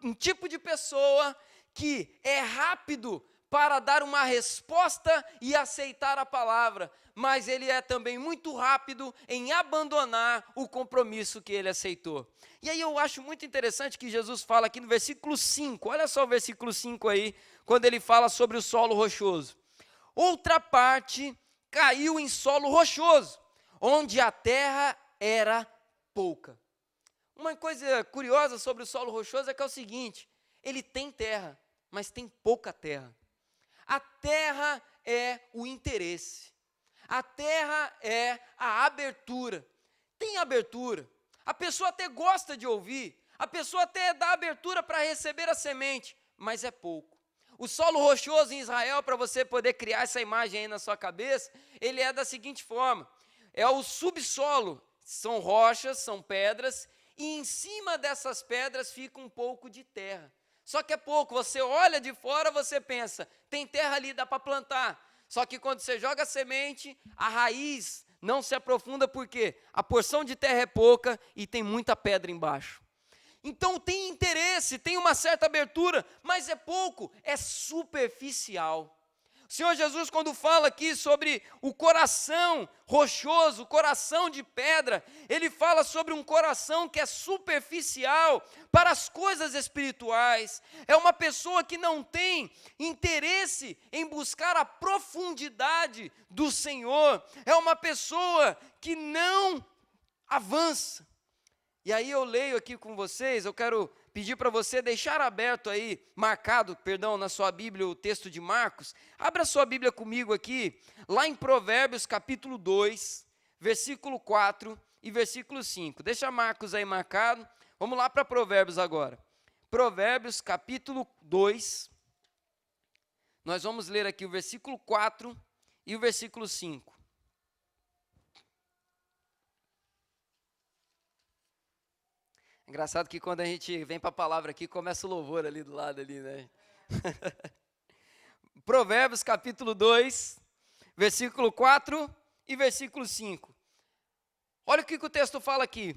um tipo de pessoa que é rápido para dar uma resposta e aceitar a palavra, mas ele é também muito rápido em abandonar o compromisso que ele aceitou. E aí eu acho muito interessante que Jesus fala aqui no versículo 5, olha só o versículo 5 aí, quando ele fala sobre o solo rochoso. Outra parte caiu em solo rochoso, onde a terra era pouca. Uma coisa curiosa sobre o solo rochoso é que é o seguinte, ele tem terra, mas tem pouca terra. A terra é o interesse, a terra é a abertura, tem abertura, a pessoa até gosta de ouvir, a pessoa até dá abertura para receber a semente, mas é pouco. O solo rochoso em Israel, para você poder criar essa imagem aí na sua cabeça, ele é da seguinte forma, é o subsolo, são rochas, são pedras, e em cima dessas pedras fica um pouco de terra. Só que é pouco, você olha de fora, você pensa, tem terra ali, dá para plantar. Só que quando você joga a semente, a raiz não se aprofunda porque a porção de terra é pouca e tem muita pedra embaixo. Então tem interesse, tem uma certa abertura, mas é pouco, é superficial. O Senhor Jesus, quando fala aqui sobre o coração rochoso, o coração de pedra, ele fala sobre um coração que é superficial para as coisas espirituais. É uma pessoa que não tem interesse em buscar a profundidade do Senhor. É uma pessoa que não avança. E aí eu leio aqui com vocês, eu quero pedir para você deixar aberto aí, marcado, perdão, na sua Bíblia o texto de Marcos. Abra sua Bíblia comigo aqui, lá em Provérbios capítulo 2, versículo 4 e versículo 5. Deixa Marcos aí marcado. Vamos lá para Provérbios agora. Provérbios capítulo 2. Nós vamos ler aqui o versículo 4 e o versículo 5. Engraçado que quando a gente vem para a palavra aqui, começa o louvor ali do lado ali, né? Provérbios capítulo 2, versículo 4 e versículo 5. Olha o que o texto fala aqui.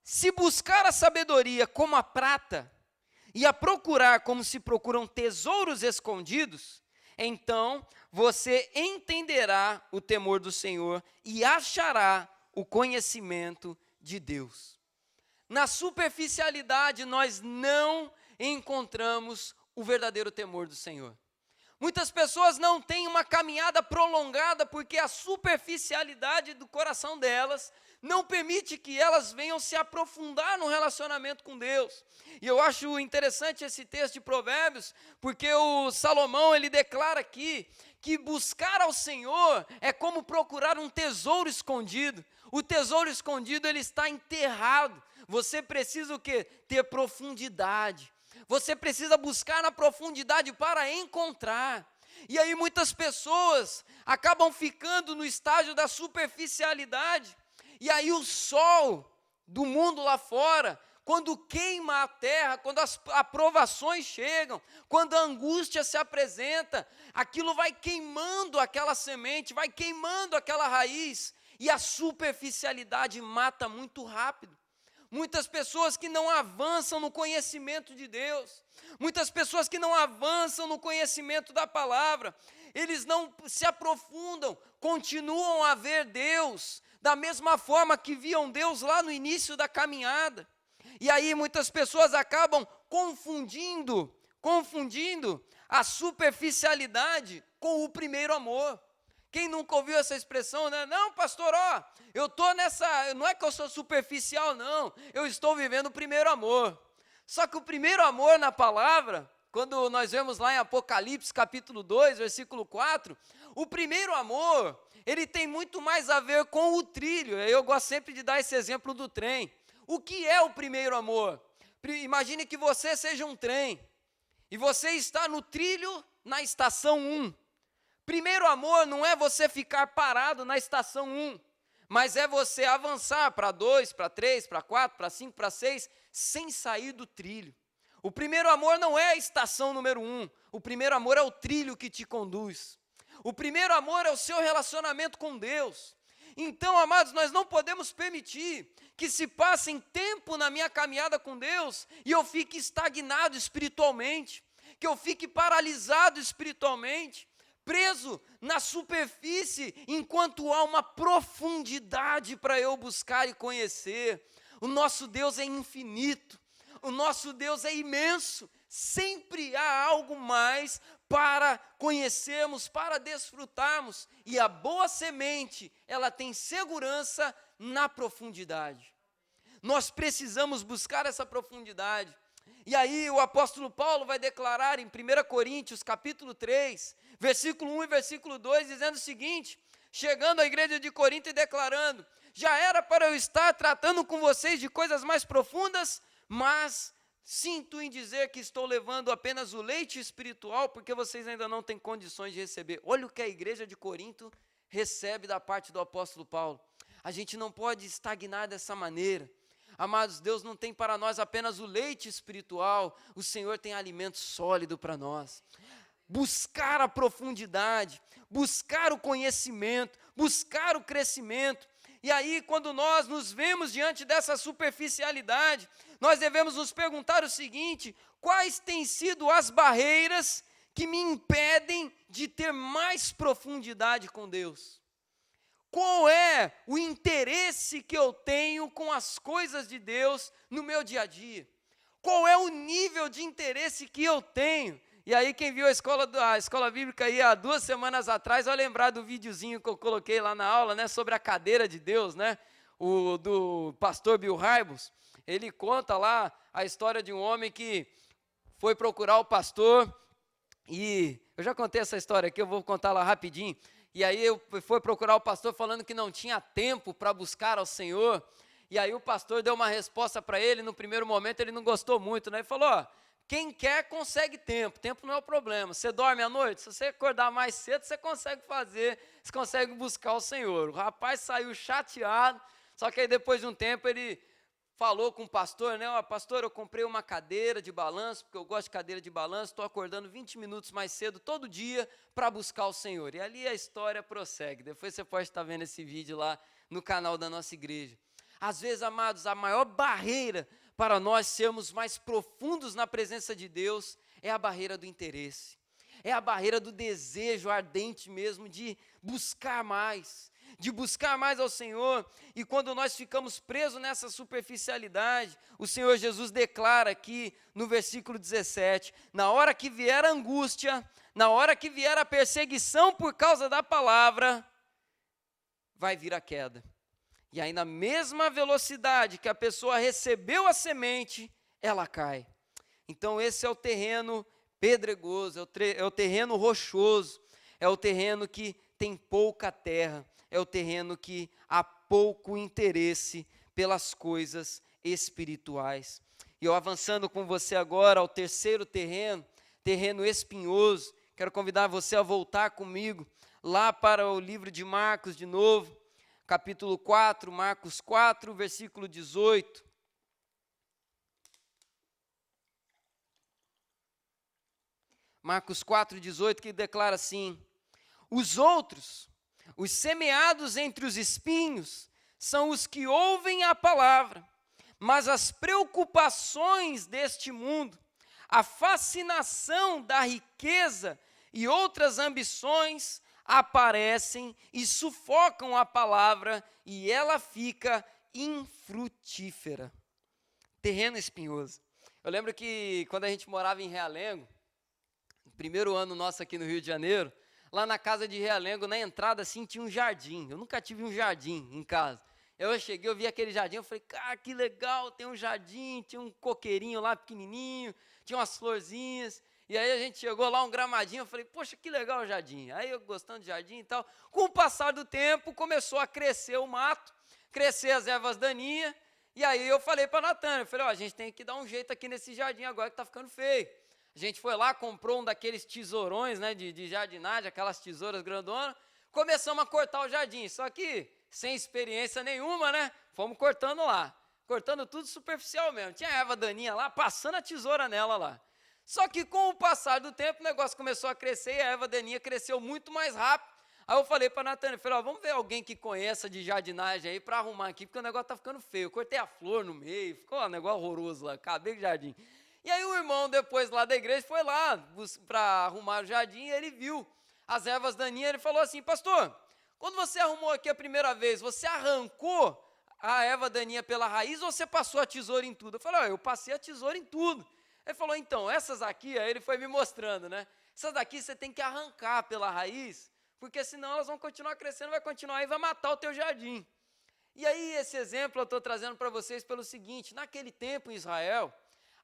Se buscar a sabedoria como a prata, e a procurar como se procuram tesouros escondidos, então você entenderá o temor do Senhor e achará o conhecimento de Deus. Na superficialidade nós não encontramos o verdadeiro temor do Senhor. Muitas pessoas não têm uma caminhada prolongada porque a superficialidade do coração delas não permite que elas venham se aprofundar no relacionamento com Deus. E eu acho interessante esse texto de Provérbios, porque o Salomão, ele declara aqui, que buscar ao Senhor é como procurar um tesouro escondido. O tesouro escondido, ele está enterrado. Você precisa o quê? Ter profundidade. Você precisa buscar na profundidade para encontrar. E aí muitas pessoas acabam ficando no estágio da superficialidade. E aí o sol do mundo lá fora, quando queima a terra, quando as aprovações chegam, quando a angústia se apresenta, aquilo vai queimando aquela semente, vai queimando aquela raiz, e a superficialidade mata muito rápido. Muitas pessoas que não avançam no conhecimento de Deus, muitas pessoas que não avançam no conhecimento da palavra, eles não se aprofundam, continuam a ver Deus da mesma forma que viam Deus lá no início da caminhada. E aí muitas pessoas acabam confundindo a superficialidade com o primeiro amor. Quem nunca ouviu essa expressão, né? Não, pastor, eu estou nessa, não é que eu sou superficial, não, eu estou vivendo o primeiro amor. Só que o primeiro amor na palavra, quando nós vemos lá em Apocalipse capítulo 2, versículo 4, o primeiro amor, ele tem muito mais a ver com o trilho. Eu gosto sempre de dar esse exemplo do trem. O que é o primeiro amor? Imagine que você seja um trem, e você está no trilho na estação 1. Primeiro amor não é você ficar parado na estação 1, mas é você avançar para 2, para 3, para 4, para 5, para 6, sem sair do trilho. O primeiro amor não é a estação número 1, o primeiro amor é o trilho que te conduz. O primeiro amor é o seu relacionamento com Deus. Então, amados, nós não podemos permitir que se passem tempo na minha caminhada com Deus e eu fique estagnado espiritualmente, que eu fique paralisado espiritualmente, preso na superfície, enquanto há uma profundidade para eu buscar e conhecer. O nosso Deus é infinito, o nosso Deus é imenso, sempre há algo mais para conhecermos, para desfrutarmos, e a boa semente, ela tem segurança na profundidade. Nós precisamos buscar essa profundidade. E aí o apóstolo Paulo vai declarar em 1 Coríntios capítulo 3, versículo 1 e versículo 2, dizendo o seguinte, chegando à igreja de Corinto e declarando, já era para eu estar tratando com vocês de coisas mais profundas, mas sinto em dizer que estou levando apenas o leite espiritual, porque vocês ainda não têm condições de receber. Olha o que a igreja de Corinto recebe da parte do apóstolo Paulo. A gente não pode estagnar dessa maneira. Amados, Deus não tem para nós apenas o leite espiritual, o Senhor tem alimento sólido para nós. Buscar a profundidade, buscar o conhecimento, buscar o crescimento. E aí, quando nós nos vemos diante dessa superficialidade, nós devemos nos perguntar o seguinte: quais têm sido as barreiras que me impedem de ter mais profundidade com Deus? Qual é o interesse que eu tenho com as coisas de Deus no meu dia a dia? Qual é o nível de interesse que eu tenho? E aí quem viu a escola bíblica aí há 2 semanas atrás, vai lembrar do videozinho que eu coloquei lá na aula, né, sobre a cadeira de Deus, né, do pastor Bill Hybels. ele conta lá a história de um homem que foi procurar o pastor, e eu já contei essa história aqui, eu vou contar lá rapidinho. E aí foi procurar o pastor falando que não tinha tempo para buscar ao Senhor. E aí o pastor deu uma resposta para ele, no primeiro momento ele não gostou muito, né? Ele falou, ó, quem quer consegue tempo, tempo não é o problema. Você dorme à noite, se você acordar mais cedo, você consegue fazer, você consegue buscar o Senhor. O rapaz saiu chateado, só que aí depois de um tempo ele falou com o pastor, né? Ó, pastor, eu comprei uma cadeira de balanço, porque eu gosto de cadeira de balanço, estou acordando 20 minutos mais cedo todo dia para buscar o Senhor. E ali a história prossegue. Depois você pode estar vendo esse vídeo lá no canal da nossa igreja. Às vezes, amados, a maior barreira para nós sermos mais profundos na presença de Deus é a barreira do interesse. É a barreira do desejo ardente mesmo de buscar mais ao Senhor. E quando nós ficamos presos nessa superficialidade, o Senhor Jesus declara aqui no versículo 17, na hora que vier a angústia, na hora que vier a perseguição por causa da palavra, vai vir a queda. E aí na mesma velocidade que a pessoa recebeu a semente, ela cai. Então esse é o terreno pedregoso, é o terreno rochoso, é o terreno que tem pouca terra, é o terreno que há pouco interesse pelas coisas espirituais. E eu avançando com você agora ao terceiro terreno, terreno espinhoso, quero convidar você a voltar comigo lá para o livro de Marcos de novo, capítulo 4, Marcos 4, versículo 18. Marcos 4, 18, que declara assim: os outros, os semeados entre os espinhos, são os que ouvem a palavra, mas as preocupações deste mundo, a fascinação da riqueza e outras ambições aparecem e sufocam a palavra e ela fica infrutífera. Terreno espinhoso. Eu lembro que quando a gente morava em Realengo, no primeiro ano nosso aqui no Rio de Janeiro, lá na casa de Realengo, na entrada assim, tinha um jardim. Eu nunca tive um jardim em casa. Eu cheguei, eu vi aquele jardim, eu falei, cara, que legal, tem um jardim, tinha um coqueirinho lá pequenininho, tinha umas florzinhas. E aí a gente chegou lá, um gramadinho, eu falei, poxa, que legal o jardim. Aí eu gostando de jardim e tal. Com o passar do tempo, começou a crescer o mato, crescer as ervas daninhas. E aí eu falei para a Natânia, eu falei, ó, a gente tem que dar um jeito aqui nesse jardim agora que está ficando feio. A gente foi lá, comprou um daqueles tesourões, né, de jardinagem, aquelas tesouras grandonas, começamos a cortar o jardim, só que sem experiência nenhuma, né, fomos cortando lá, cortando tudo superficial mesmo, tinha erva daninha lá, passando a tesoura nela lá. Só que com o passar do tempo, o negócio começou a crescer e a erva daninha cresceu muito mais rápido. Aí eu falei para a Natânia, falei, ó, vamos ver alguém que conheça de jardinagem aí para arrumar aqui, porque o negócio está ficando feio. Eu cortei a flor no meio, ficou um negócio horroroso lá, acabei com o jardim. E aí o irmão, depois lá da igreja, foi lá para arrumar o jardim e ele viu as ervas daninhas. Ele falou assim, pastor, quando você arrumou aqui a primeira vez, você arrancou a erva daninha pela raiz ou você passou a tesoura em tudo? Eu falei, ó, eu passei a tesoura em tudo. Ele falou, então, essas aqui, aí ele foi me mostrando, né? Essas daqui você tem que arrancar pela raiz, porque senão elas vão continuar crescendo, vai continuar e vai matar o teu jardim. E aí esse exemplo eu estou trazendo para vocês pelo seguinte, naquele tempo em Israel,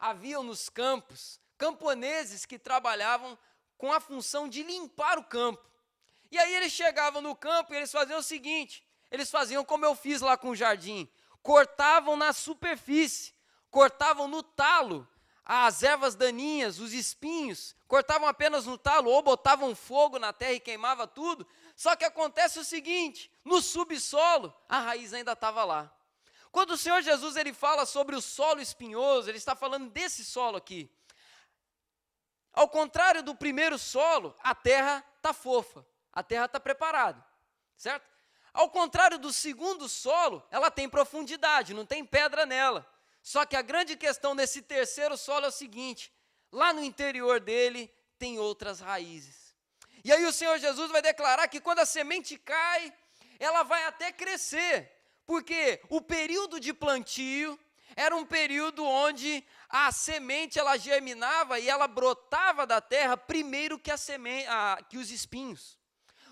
haviam nos campos camponeses que trabalhavam com a função de limpar o campo. E aí eles chegavam no campo e eles faziam o seguinte, eles faziam como eu fiz lá com o jardim, cortavam na superfície, cortavam no talo, as ervas daninhas, os espinhos, cortavam apenas no talo ou botavam fogo na terra e queimava tudo. Só que acontece o seguinte, no subsolo, a raiz ainda estava lá. Quando o Senhor Jesus ele fala sobre o solo espinhoso, ele está falando desse solo aqui. Ao contrário do primeiro solo, a terra está fofa, a terra está preparada, certo? Ao contrário do segundo solo, ela tem profundidade, não tem pedra nela. Só que a grande questão desse terceiro solo é o seguinte, lá no interior dele tem outras raízes. E aí o Senhor Jesus vai declarar que quando a semente cai, ela vai até crescer, porque o período de plantio era um período onde a semente ela germinava e ela brotava da terra primeiro que que os espinhos.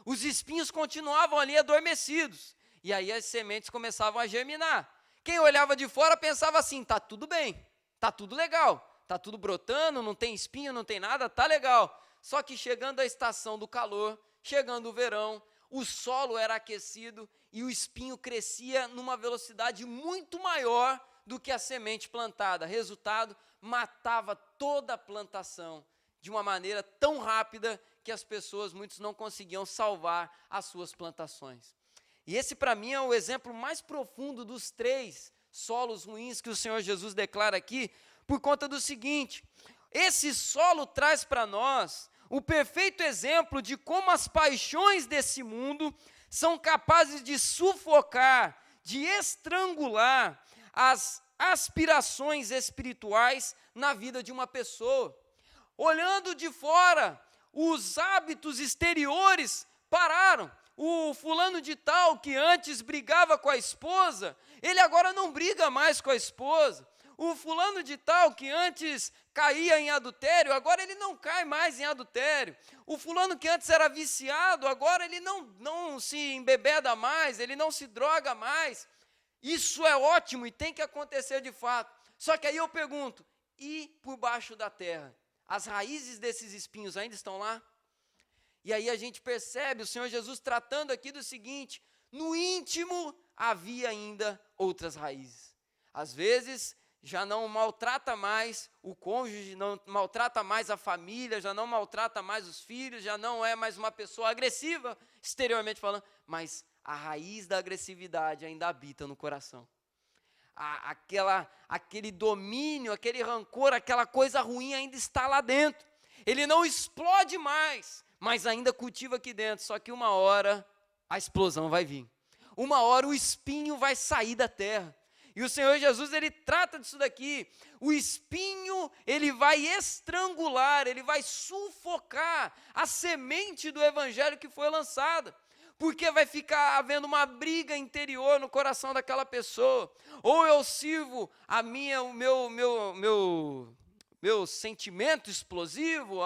Os espinhos continuavam ali adormecidos, e aí as sementes começavam a germinar. quem olhava de fora pensava assim, tá tudo bem, tá tudo legal, tá tudo brotando, não tem espinho, não tem nada, tá legal. Só que chegando a estação do calor, chegando o verão, o solo era aquecido e o espinho crescia numa velocidade muito maior do que a semente plantada. Resultado, matava toda a plantação de uma maneira tão rápida que as pessoas, muitos não conseguiam salvar as suas plantações. E esse para mim é o exemplo mais profundo dos 3 solos ruins que o Senhor Jesus declara aqui, por conta do seguinte: esse solo traz para nós o perfeito exemplo de como as paixões desse mundo são capazes de sufocar, de estrangular as aspirações espirituais na vida de uma pessoa. Olhando de fora, os hábitos exteriores pararam. O fulano de tal que antes brigava com a esposa, ele agora não briga mais com a esposa. O fulano de tal que antes caía em adultério, agora ele não cai mais em adultério. O fulano que antes era viciado, agora ele não se embebeda mais, ele não se droga mais. Isso é ótimo e tem que acontecer de fato. Só que aí eu pergunto, e por baixo da terra? As raízes desses espinhos ainda estão lá? E aí a gente percebe o Senhor Jesus tratando aqui do seguinte: no íntimo havia ainda outras raízes. Às vezes já não maltrata mais o cônjuge, não maltrata mais a família, já não maltrata mais os filhos, já não é mais uma pessoa agressiva, exteriormente falando, mas a raiz da agressividade ainda habita no coração. Aquele domínio, aquele rancor, aquela coisa ruim ainda está lá dentro. Ele não explode mais, mas ainda cultiva aqui dentro. Só que uma hora a explosão vai vir. Uma hora o espinho vai sair da terra. E o Senhor Jesus, ele trata disso daqui. O espinho, ele vai estrangular, ele vai sufocar a semente do evangelho que foi lançada. Porque vai ficar havendo uma briga interior no coração daquela pessoa. Ou eu sirvo o meu sentimento explosivo,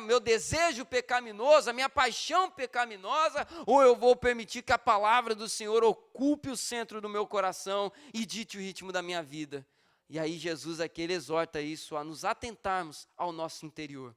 meu desejo pecaminoso, a minha paixão pecaminosa, ou eu vou permitir que a palavra do Senhor ocupe o centro do meu coração e dite o ritmo da minha vida. E aí Jesus aqui, ele exorta isso, a nos atentarmos ao nosso interior.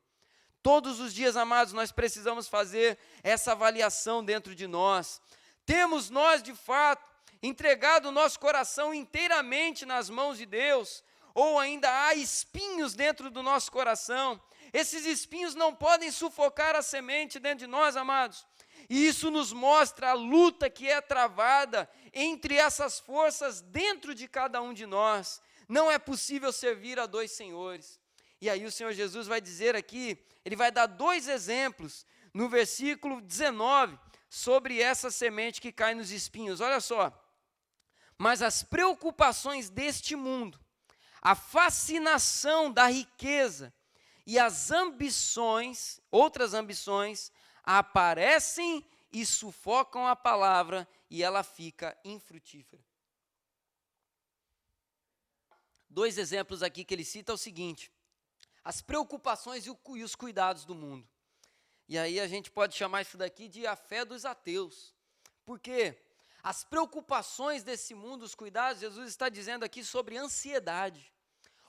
Todos os dias, amados, nós precisamos fazer essa avaliação dentro de nós. Temos nós, de fato, entregado o nosso coração inteiramente nas mãos de Deus? Ou ainda há espinhos dentro do nosso coração? Esses espinhos não podem sufocar a semente dentro de nós, amados. E isso nos mostra a luta que é travada entre essas forças dentro de cada um de nós. Não é possível servir a 2 senhores. E aí o Senhor Jesus vai dizer aqui, ele vai dar 2 exemplos no versículo 19 sobre essa semente que cai nos espinhos. Olha só, mas as preocupações deste mundo, a fascinação da riqueza e as ambições, outras ambições, aparecem e sufocam a palavra e ela fica infrutífera. 2 exemplos aqui que ele cita é o seguinte: as preocupações e os cuidados do mundo. E aí a gente pode chamar isso daqui de a fé dos ateus. Por quê? As preocupações desse mundo, os cuidados, Jesus está dizendo aqui sobre ansiedade.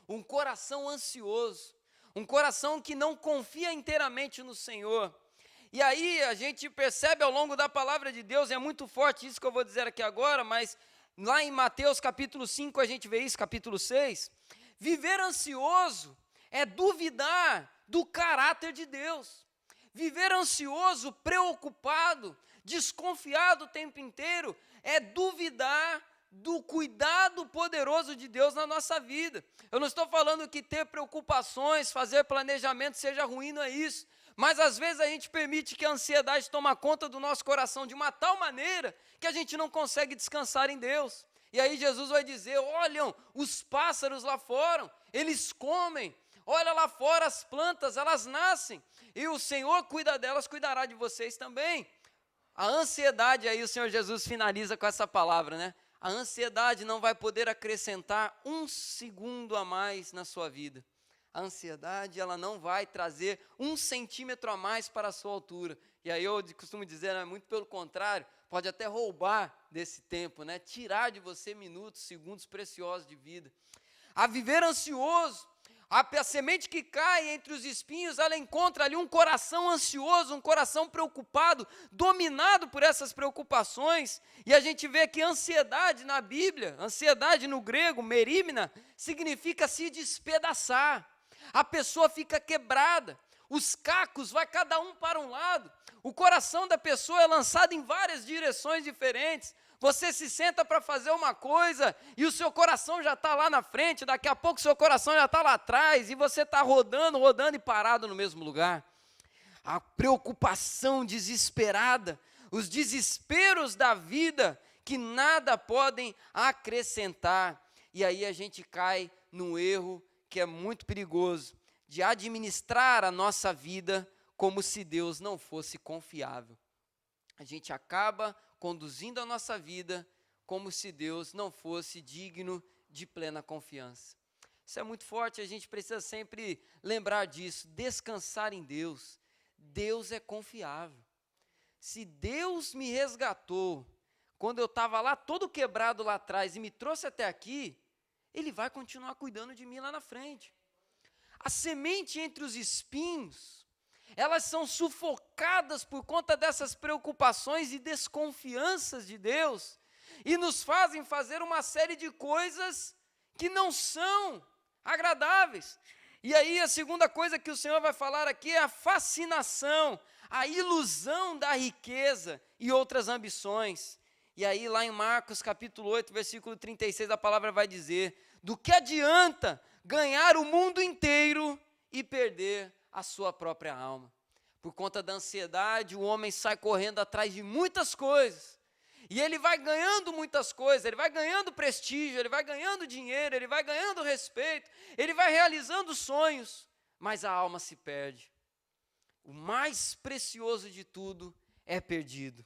Um coração ansioso, um coração que não confia inteiramente no Senhor. E aí a gente percebe ao longo da palavra de Deus, é muito forte isso que eu vou dizer aqui agora, mas lá em Mateus capítulo 5 a gente vê isso, capítulo 6. Viver ansioso é duvidar do caráter de Deus. Viver ansioso, preocupado, desconfiado o tempo inteiro, é duvidar do cuidado poderoso de Deus na nossa vida. Eu não estou falando que ter preocupações, fazer planejamento seja ruim, não é isso. Mas às vezes a gente permite que a ansiedade tome conta do nosso coração de uma tal maneira que a gente não consegue descansar em Deus. E aí Jesus vai dizer, olham, os pássaros lá fora, eles comem. Olha lá fora as plantas, elas nascem. E o Senhor cuida delas, cuidará de vocês também. A ansiedade, aí o Senhor Jesus finaliza com essa palavra, né? A ansiedade não vai poder acrescentar 1 segundo a mais na sua vida. A ansiedade, ela não vai trazer 1 centímetro a mais para a sua altura. E aí eu costumo dizer, muito pelo contrário, pode até roubar desse tempo, né? Tirar de você minutos, segundos preciosos de vida. A viver ansioso, a semente que cai entre os espinhos, ela encontra ali um coração ansioso, um coração preocupado, dominado por essas preocupações. E a gente vê que ansiedade na Bíblia, ansiedade no grego, merímna, significa se despedaçar. A pessoa fica quebrada, os cacos vai cada um para um lado, o coração da pessoa é lançado em várias direções diferentes. Você se senta para fazer uma coisa e o seu coração já está lá na frente, daqui a pouco o seu coração já está lá atrás e você está rodando e parado no mesmo lugar. A preocupação desesperada, os desesperos da vida que nada podem acrescentar. E aí a gente cai num erro que é muito perigoso, de administrar a nossa vida como se Deus não fosse confiável. A gente acaba conduzindo a nossa vida como se Deus não fosse digno de plena confiança. Isso é muito forte, a gente precisa sempre lembrar disso, descansar em Deus. Deus é confiável. Se Deus me resgatou, quando eu estava lá todo quebrado lá atrás e me trouxe até aqui, Ele vai continuar cuidando de mim lá na frente. A semente entre os espinhos, elas são sufocadas por conta dessas preocupações e desconfianças de Deus e nos fazem fazer uma série de coisas que não são agradáveis. E aí a segunda coisa que o Senhor vai falar aqui é a fascinação, a ilusão da riqueza e outras ambições. E aí lá em Marcos capítulo 8, versículo 36, a palavra vai dizer: do que adianta ganhar o mundo inteiro e perder a sua própria alma? Por conta da ansiedade, o homem sai correndo atrás de muitas coisas, e ele vai ganhando muitas coisas, ele vai ganhando prestígio, ele vai ganhando dinheiro, ele vai ganhando respeito, ele vai realizando sonhos, mas a alma se perde. O mais precioso de tudo é perdido.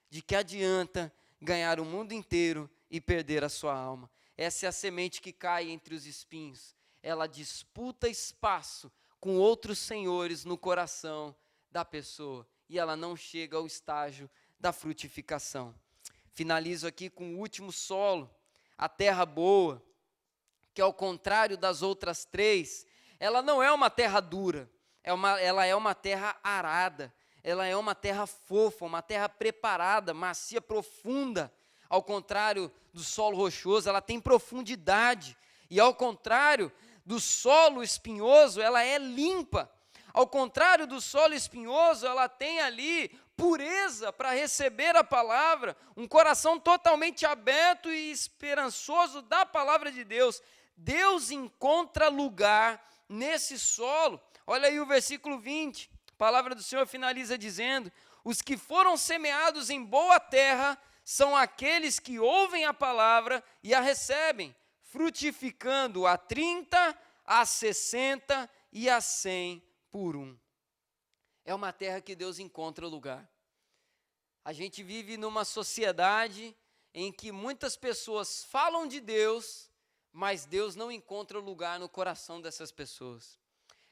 De que adianta ganhar o mundo inteiro e perder a sua alma? Essa é a semente que cai entre os espinhos. Ela disputa espaço com outros senhores no coração da pessoa, e ela não chega ao estágio da frutificação. Finalizo aqui com o último solo, a terra boa, que ao contrário das outras três, ela não é uma terra dura, ela é uma terra arada, ela é uma terra fofa, uma terra preparada, macia, profunda. Ao contrário do solo rochoso, ela tem profundidade, e ao contrário do solo espinhoso, ela é limpa. Ao contrário do solo espinhoso, ela tem ali pureza para receber a palavra, um coração totalmente aberto e esperançoso da palavra de Deus. Deus encontra lugar nesse solo. Olha aí o versículo 20, a palavra do Senhor finaliza dizendo: os que foram semeados em boa terra são aqueles que ouvem a palavra e a recebem, frutificando a 30, a 60 e a 100 por um. É uma terra que Deus encontra lugar. A gente vive numa sociedade em que muitas pessoas falam de Deus, mas Deus não encontra lugar no coração dessas pessoas.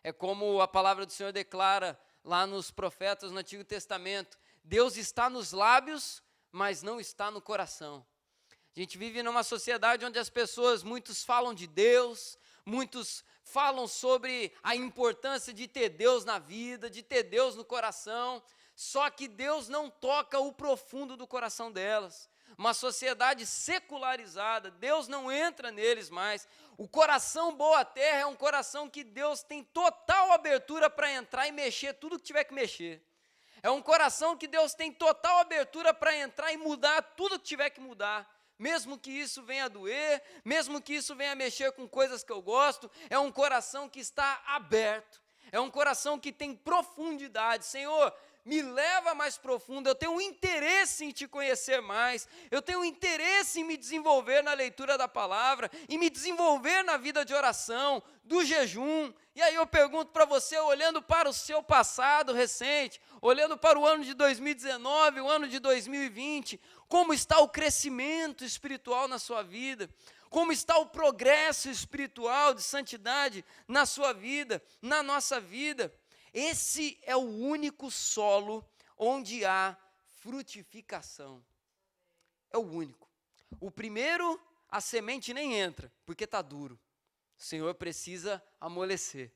É como a palavra do Senhor declara lá nos profetas no Antigo Testamento: Deus está nos lábios, mas não está no coração. A gente vive numa sociedade onde muitos falam de Deus, muitos falam sobre a importância de ter Deus na vida, de ter Deus no coração, só que Deus não toca o profundo do coração delas. Uma sociedade secularizada, Deus não entra neles mais. O coração boa terra é um coração que Deus tem total abertura para entrar e mexer tudo que tiver que mexer. É um coração que Deus tem total abertura para entrar e mudar tudo que tiver que mudar. Mesmo que isso venha a doer, mesmo que isso venha a mexer com coisas que eu gosto, é um coração que está aberto, é um coração que tem profundidade. Senhor, me leva mais profundo, eu tenho um interesse em te conhecer mais, eu tenho um interesse em me desenvolver na leitura da palavra, em me desenvolver na vida de oração, do jejum. E aí eu pergunto para você, olhando para o seu passado recente, olhando para o ano de 2019, o ano de 2020, como está o crescimento espiritual na sua vida? Como está o progresso espiritual de santidade na sua vida, na nossa vida? Esse é o único solo onde há frutificação. é o único. O primeiro, a semente nem entra, porque está duro. O Senhor precisa amolecer.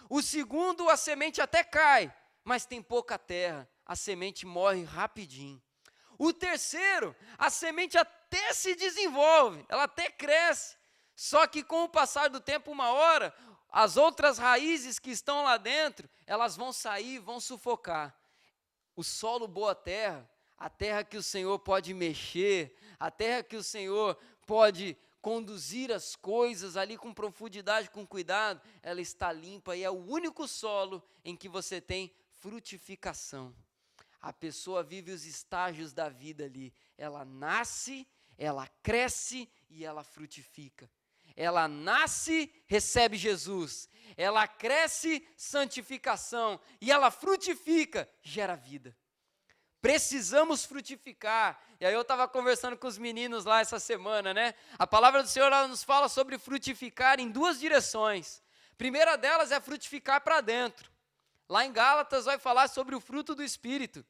O segundo, a semente até cai, mas tem pouca terra, a semente morre rapidinho. O terceiro, a semente até se desenvolve, ela até cresce, só que com o passar do tempo, uma hora, as outras raízes que estão lá dentro, elas vão sair, vão sufocar. O solo boa terra, a terra que o Senhor pode mexer, a terra que o Senhor pode conduzir as coisas ali com profundidade, com cuidado, ela está limpa e é o único solo em que você tem frutificação. A pessoa vive os estágios da vida ali, ela nasce, ela cresce e ela frutifica. Ela nasce, recebe Jesus, ela cresce, santificação, e ela frutifica, gera vida. Precisamos frutificar. E aí eu estava conversando com os meninos lá essa semana, né? A palavra do Senhor ela nos fala sobre frutificar em duas direções. A primeira delas é frutificar para dentro. Lá em Gálatas vai falar sobre o fruto do Espírito.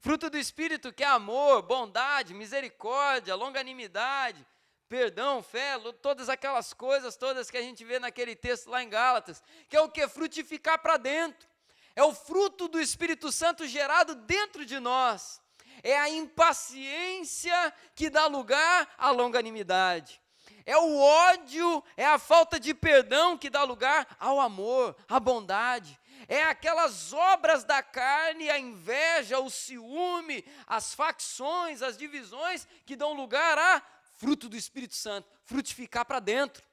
Fruto do Espírito que é amor, bondade, misericórdia, longanimidade, perdão, fé, todas aquelas coisas todas que a gente vê naquele texto lá em Gálatas. Que é o que? Frutificar para dentro. É o fruto do Espírito Santo gerado dentro de nós. É a impaciência que dá lugar à longanimidade. É o ódio, é a falta de perdão que dá lugar ao amor, à bondade. É aquelas obras da carne, a inveja, o ciúme, as facções, as divisões que dão lugar a fruto do Espírito Santo, frutificar para dentro.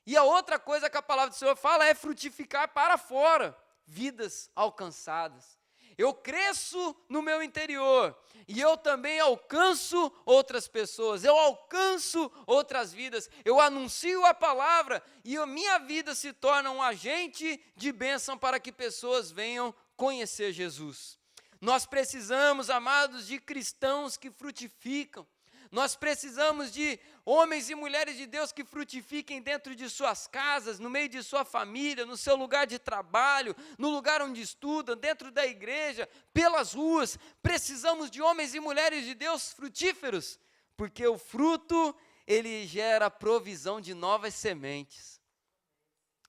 E a outra coisa que a palavra do Senhor fala é frutificar para fora. Vidas alcançadas. Eu cresço no meu interior e eu também alcanço outras pessoas, eu alcanço outras vidas, eu anuncio a palavra e a minha vida se torna um agente de bênção para que pessoas venham conhecer Jesus. Nós precisamos, amados, de cristãos que frutificam. Nós precisamos de homens e mulheres de Deus que frutifiquem dentro de suas casas, no meio de sua família, no seu lugar de trabalho, no lugar onde estudam, dentro da igreja, pelas ruas. Precisamos de homens e mulheres de Deus frutíferos, porque o fruto, ele gera provisão de novas sementes.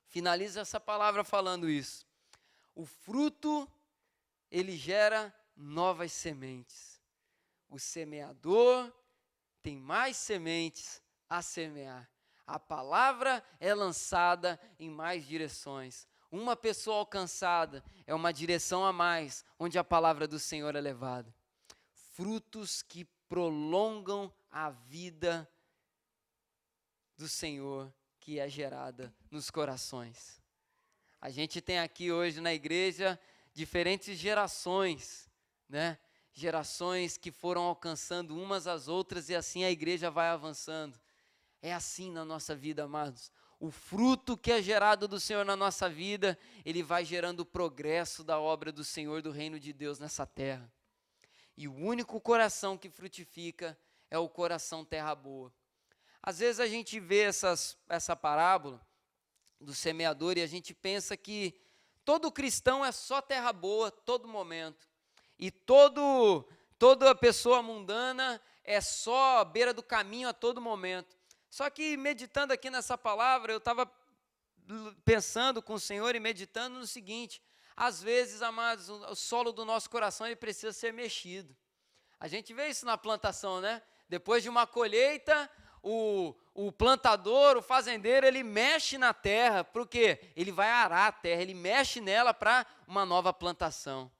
Finalizo essa palavra falando isso. O fruto, ele gera novas sementes. O semeador tem mais sementes a semear. A palavra é lançada em mais direções. Uma pessoa alcançada é uma direção a mais, onde a palavra do Senhor é levada. Frutos que prolongam a vida do Senhor, que é gerada nos corações. A gente tem aqui hoje na igreja diferentes gerações, né? Gerações que foram alcançando umas às outras e assim a igreja vai avançando. É assim na nossa vida, amados. O fruto que é gerado do Senhor na nossa vida, ele vai gerando o progresso da obra do Senhor, do reino de Deus nessa terra. E o único coração que frutifica é o coração terra boa. Às vezes a gente vê essa parábola do semeador e a gente pensa que todo cristão é só terra boa todo momento. E toda pessoa mundana é só beira do caminho a todo momento. Só que meditando aqui nessa palavra, eu estava pensando com o Senhor e meditando no seguinte: às vezes, amados, o solo do nosso coração ele precisa ser mexido. A gente vê isso na plantação, né? Depois de uma colheita, o plantador, o fazendeiro, ele mexe na terra, porque ele vai arar a terra, ele mexe nela para uma nova plantação.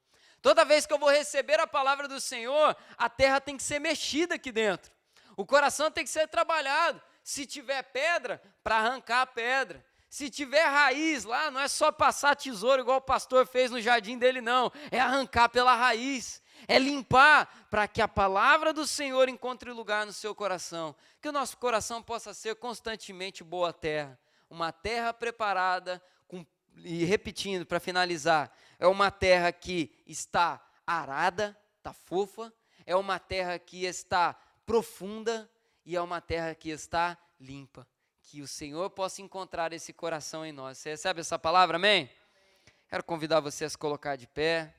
Toda vez que eu vou receber a palavra do Senhor, a terra tem que ser mexida aqui dentro. O coração tem que ser trabalhado. Se tiver pedra, para arrancar a pedra. Se tiver raiz lá, não é só passar tesouro igual o pastor fez no jardim dele, não. É arrancar pela raiz. É limpar para que a palavra do Senhor encontre lugar no seu coração. Que o nosso coração possa ser constantemente boa terra. Uma terra preparada e repetindo, para finalizar, é uma terra que está arada, está fofa, é uma terra que está profunda e é uma terra que está limpa. Que o Senhor possa encontrar esse coração em nós. Você recebe essa palavra, amém? Quero convidar você a se colocar de pé.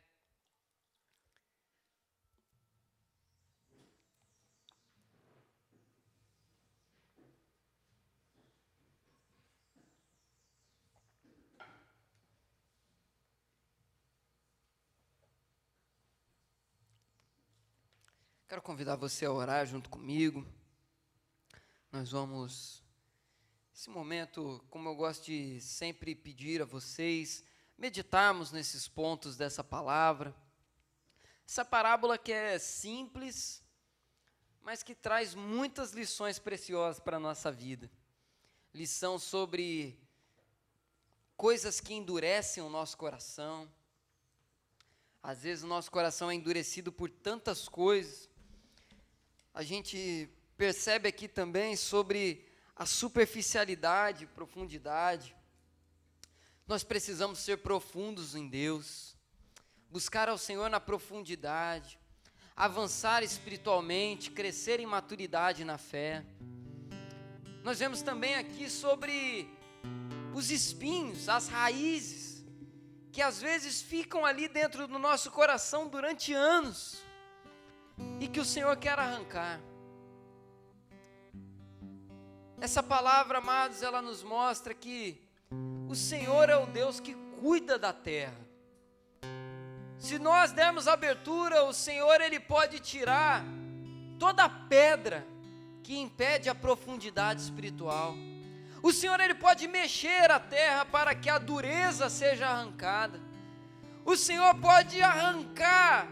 Quero convidar você a orar junto comigo. Nós vamos, nesse momento, como eu gosto de sempre pedir a vocês, meditarmos nesses pontos dessa palavra. Essa parábola que é simples, mas que traz muitas lições preciosas para a nossa vida. Lição sobre coisas que endurecem o nosso coração. Às vezes o nosso coração é endurecido por tantas coisas. A gente percebe aqui também sobre a superficialidade, profundidade. Nós precisamos ser profundos em Deus, buscar ao Senhor na profundidade, avançar espiritualmente, crescer em maturidade na fé. Nós vemos também aqui sobre os espinhos, as raízes, que às vezes ficam ali dentro do nosso coração durante anos, e que o Senhor quer arrancar. Essa palavra, amados, ela nos mostra que o Senhor é o Deus que cuida da terra. Se nós dermos abertura, o Senhor, Ele pode tirar toda a pedra que impede a profundidade espiritual. O Senhor, Ele pode mexer a terra para que a dureza seja arrancada. O Senhor pode arrancar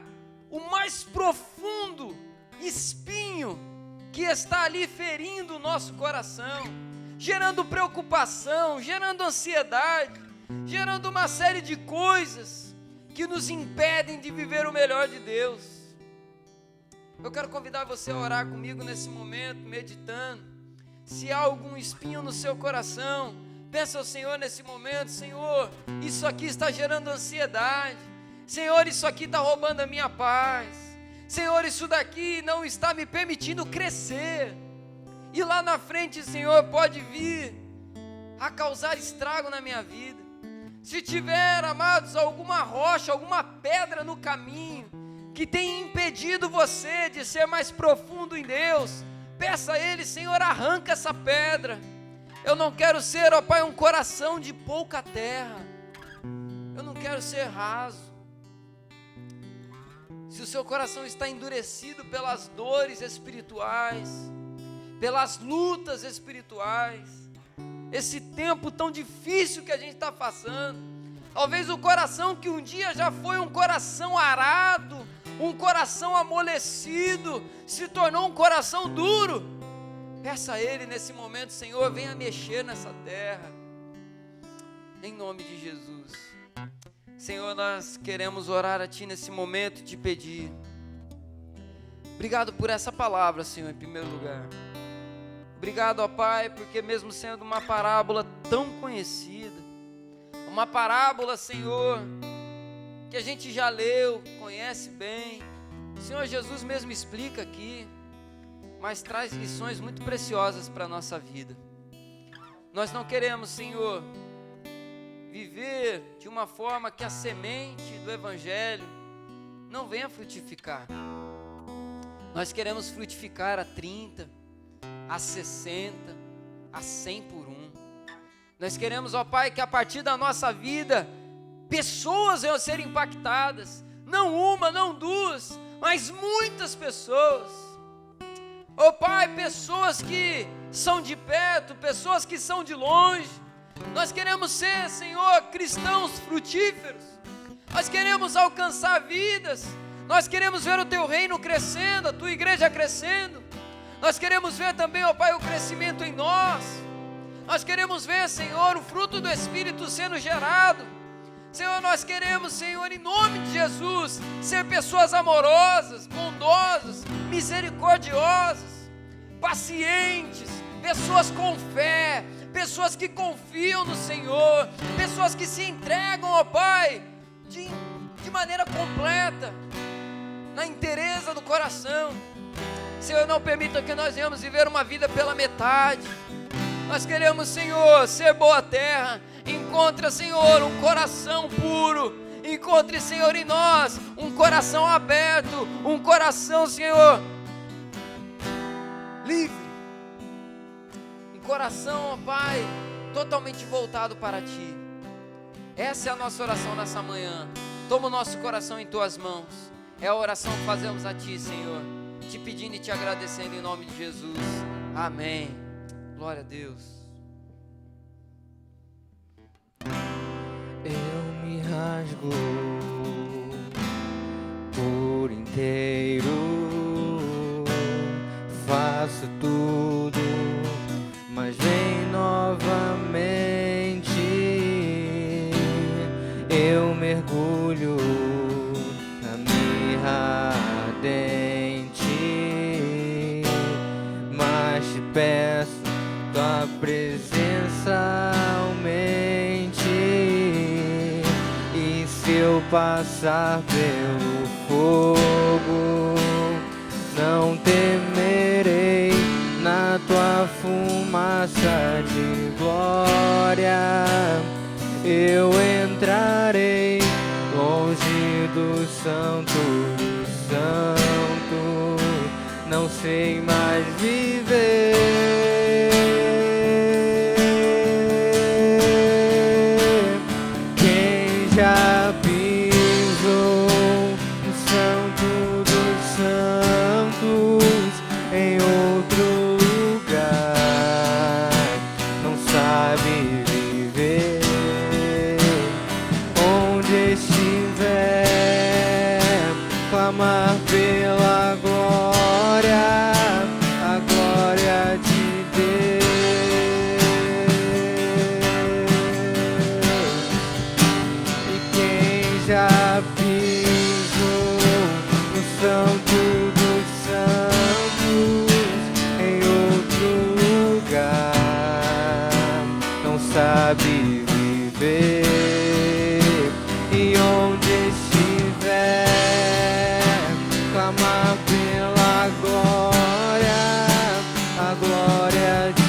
o mais profundo espinho que está ali ferindo o nosso coração, gerando preocupação, gerando ansiedade, gerando uma série de coisas que nos impedem de viver o melhor de Deus. Eu quero convidar você a orar comigo nesse momento, meditando. Se há algum espinho no seu coração, peça ao Senhor nesse momento: Senhor, isso aqui está gerando ansiedade. Senhor, isso aqui está roubando a minha paz. Senhor, isso daqui não está me permitindo crescer. E lá na frente, Senhor, pode vir a causar estrago na minha vida. Se tiver, amados, alguma rocha, alguma pedra no caminho que tem impedido você de ser mais profundo em Deus, peça a Ele: Senhor, arranca essa pedra. Eu não quero ser, ó Pai, um coração de pouca terra. Eu não quero ser raso. Se o seu coração está endurecido pelas dores espirituais, pelas lutas espirituais, esse tempo tão difícil que a gente está passando, talvez o coração que um dia já foi um coração arado, um coração amolecido, se tornou um coração duro. Peça a Ele nesse momento: Senhor, venha mexer nessa terra, em nome de Jesus. Senhor, nós queremos orar a Ti nesse momento e Te pedir, obrigado por essa palavra, Senhor, em primeiro lugar. Obrigado, ó Pai, porque mesmo sendo uma parábola tão conhecida, uma parábola, Senhor, que a gente já leu, conhece bem, o Senhor Jesus mesmo explica aqui, mas traz lições muito preciosas para a nossa vida. Nós não queremos, Senhor, viver de uma forma que a semente do Evangelho não venha frutificar. Nós queremos frutificar a 30, a 60, a 100 por 1. Nós queremos, ó Pai, que a partir da nossa vida, pessoas venham ser impactadas, não uma, não duas, mas muitas pessoas. Ó Pai, pessoas que são de perto, pessoas que são de longe. Nós queremos ser, Senhor, cristãos frutíferos. Nós queremos alcançar vidas. Nós queremos ver o Teu reino crescendo, a Tua igreja crescendo. Nós queremos ver também, ó Pai, o crescimento em nós. Nós queremos ver, Senhor, o fruto do Espírito sendo gerado. Senhor, nós queremos, Senhor, em nome de Jesus, ser pessoas amorosas, bondosas, misericordiosas, pacientes, pessoas com fé, pessoas que confiam no Senhor, pessoas que se entregam, ó Pai, de maneira completa, na inteireza do coração. Senhor, não permita que nós venhamos viver uma vida pela metade. Nós queremos, Senhor, ser boa terra. Encontre, Senhor, um coração puro. Encontre, Senhor, em nós um coração aberto, um coração, Senhor, livre. Um coração, ó Pai, totalmente voltado para Ti. Essa é a nossa oração nessa manhã. Toma o nosso coração em Tuas mãos. É a oração que fazemos a Ti, Senhor. te pedindo e te agradecendo em nome de Jesus. Amém. Glória a Deus. Eu me rasgo por inteiro, faço tudo, mas vem novamente. Eu mergulho na mirra ardente, mas te peço, tua presença aumente. E se eu passar pelo fogo, não temerei, na tua fumaça de glória eu entrarei, longe do santo dos santos, não sei mais viver. Quem já pisou no santo dos santos, em outro lugar, não sabe viver. Onde estiver, clamar pela glória, a glória de Deus. E quem já pisou no santo dos santos, em outro lugar, não sabe viver. E onde estiver, clamar pela glória, a glória de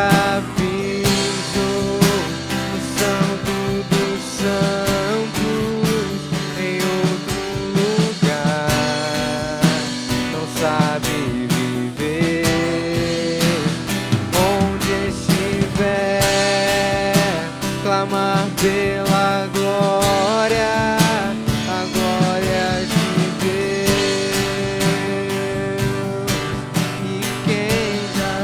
já pisou no santo dos santos, em outro lugar, não sabe viver. Onde estiver, clamar pela glória, a glória de Deus. E quem já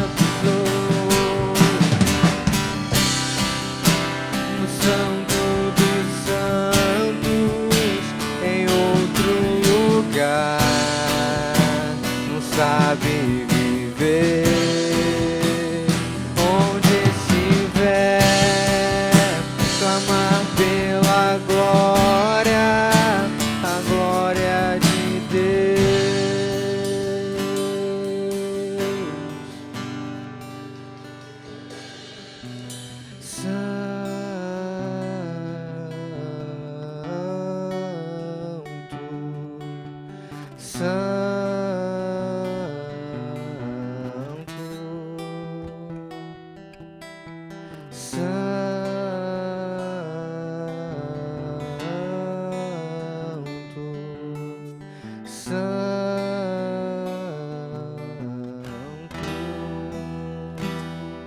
no santo dos santos, em outro lugar, não sabe viver. Onde estiver, clamar pela glória, a glória de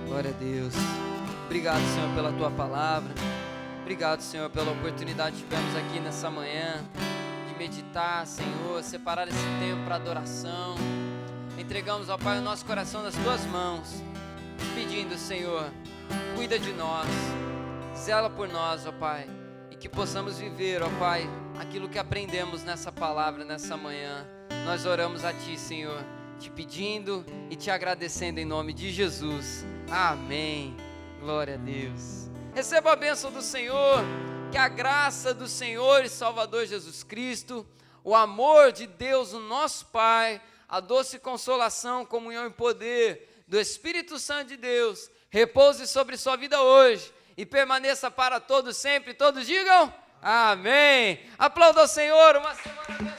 Glória a Deus. Obrigado, Senhor, pela Tua palavra. Obrigado, Senhor, pela oportunidade que tivemos aqui nessa manhã de meditar, Senhor, separar esse tempo para adoração. Entregamos, ó Pai, o nosso coração nas Tuas mãos, pedindo, Senhor, cuida de nós, zela por nós, ó Pai, e que possamos viver, ó Pai, aquilo que aprendemos nessa palavra, nessa manhã. Nós oramos a Ti, Senhor, te pedindo e te agradecendo em nome de Jesus. Amém. Glória a Deus. Receba a bênção do Senhor, que a graça do Senhor e Salvador Jesus Cristo, o amor de Deus, o nosso Pai, a doce consolação, comunhão e poder do Espírito Santo de Deus, repouse sobre sua vida hoje e permaneça para todos sempre. Todos digam amém. Aplauda ao Senhor, uma semana abençoada.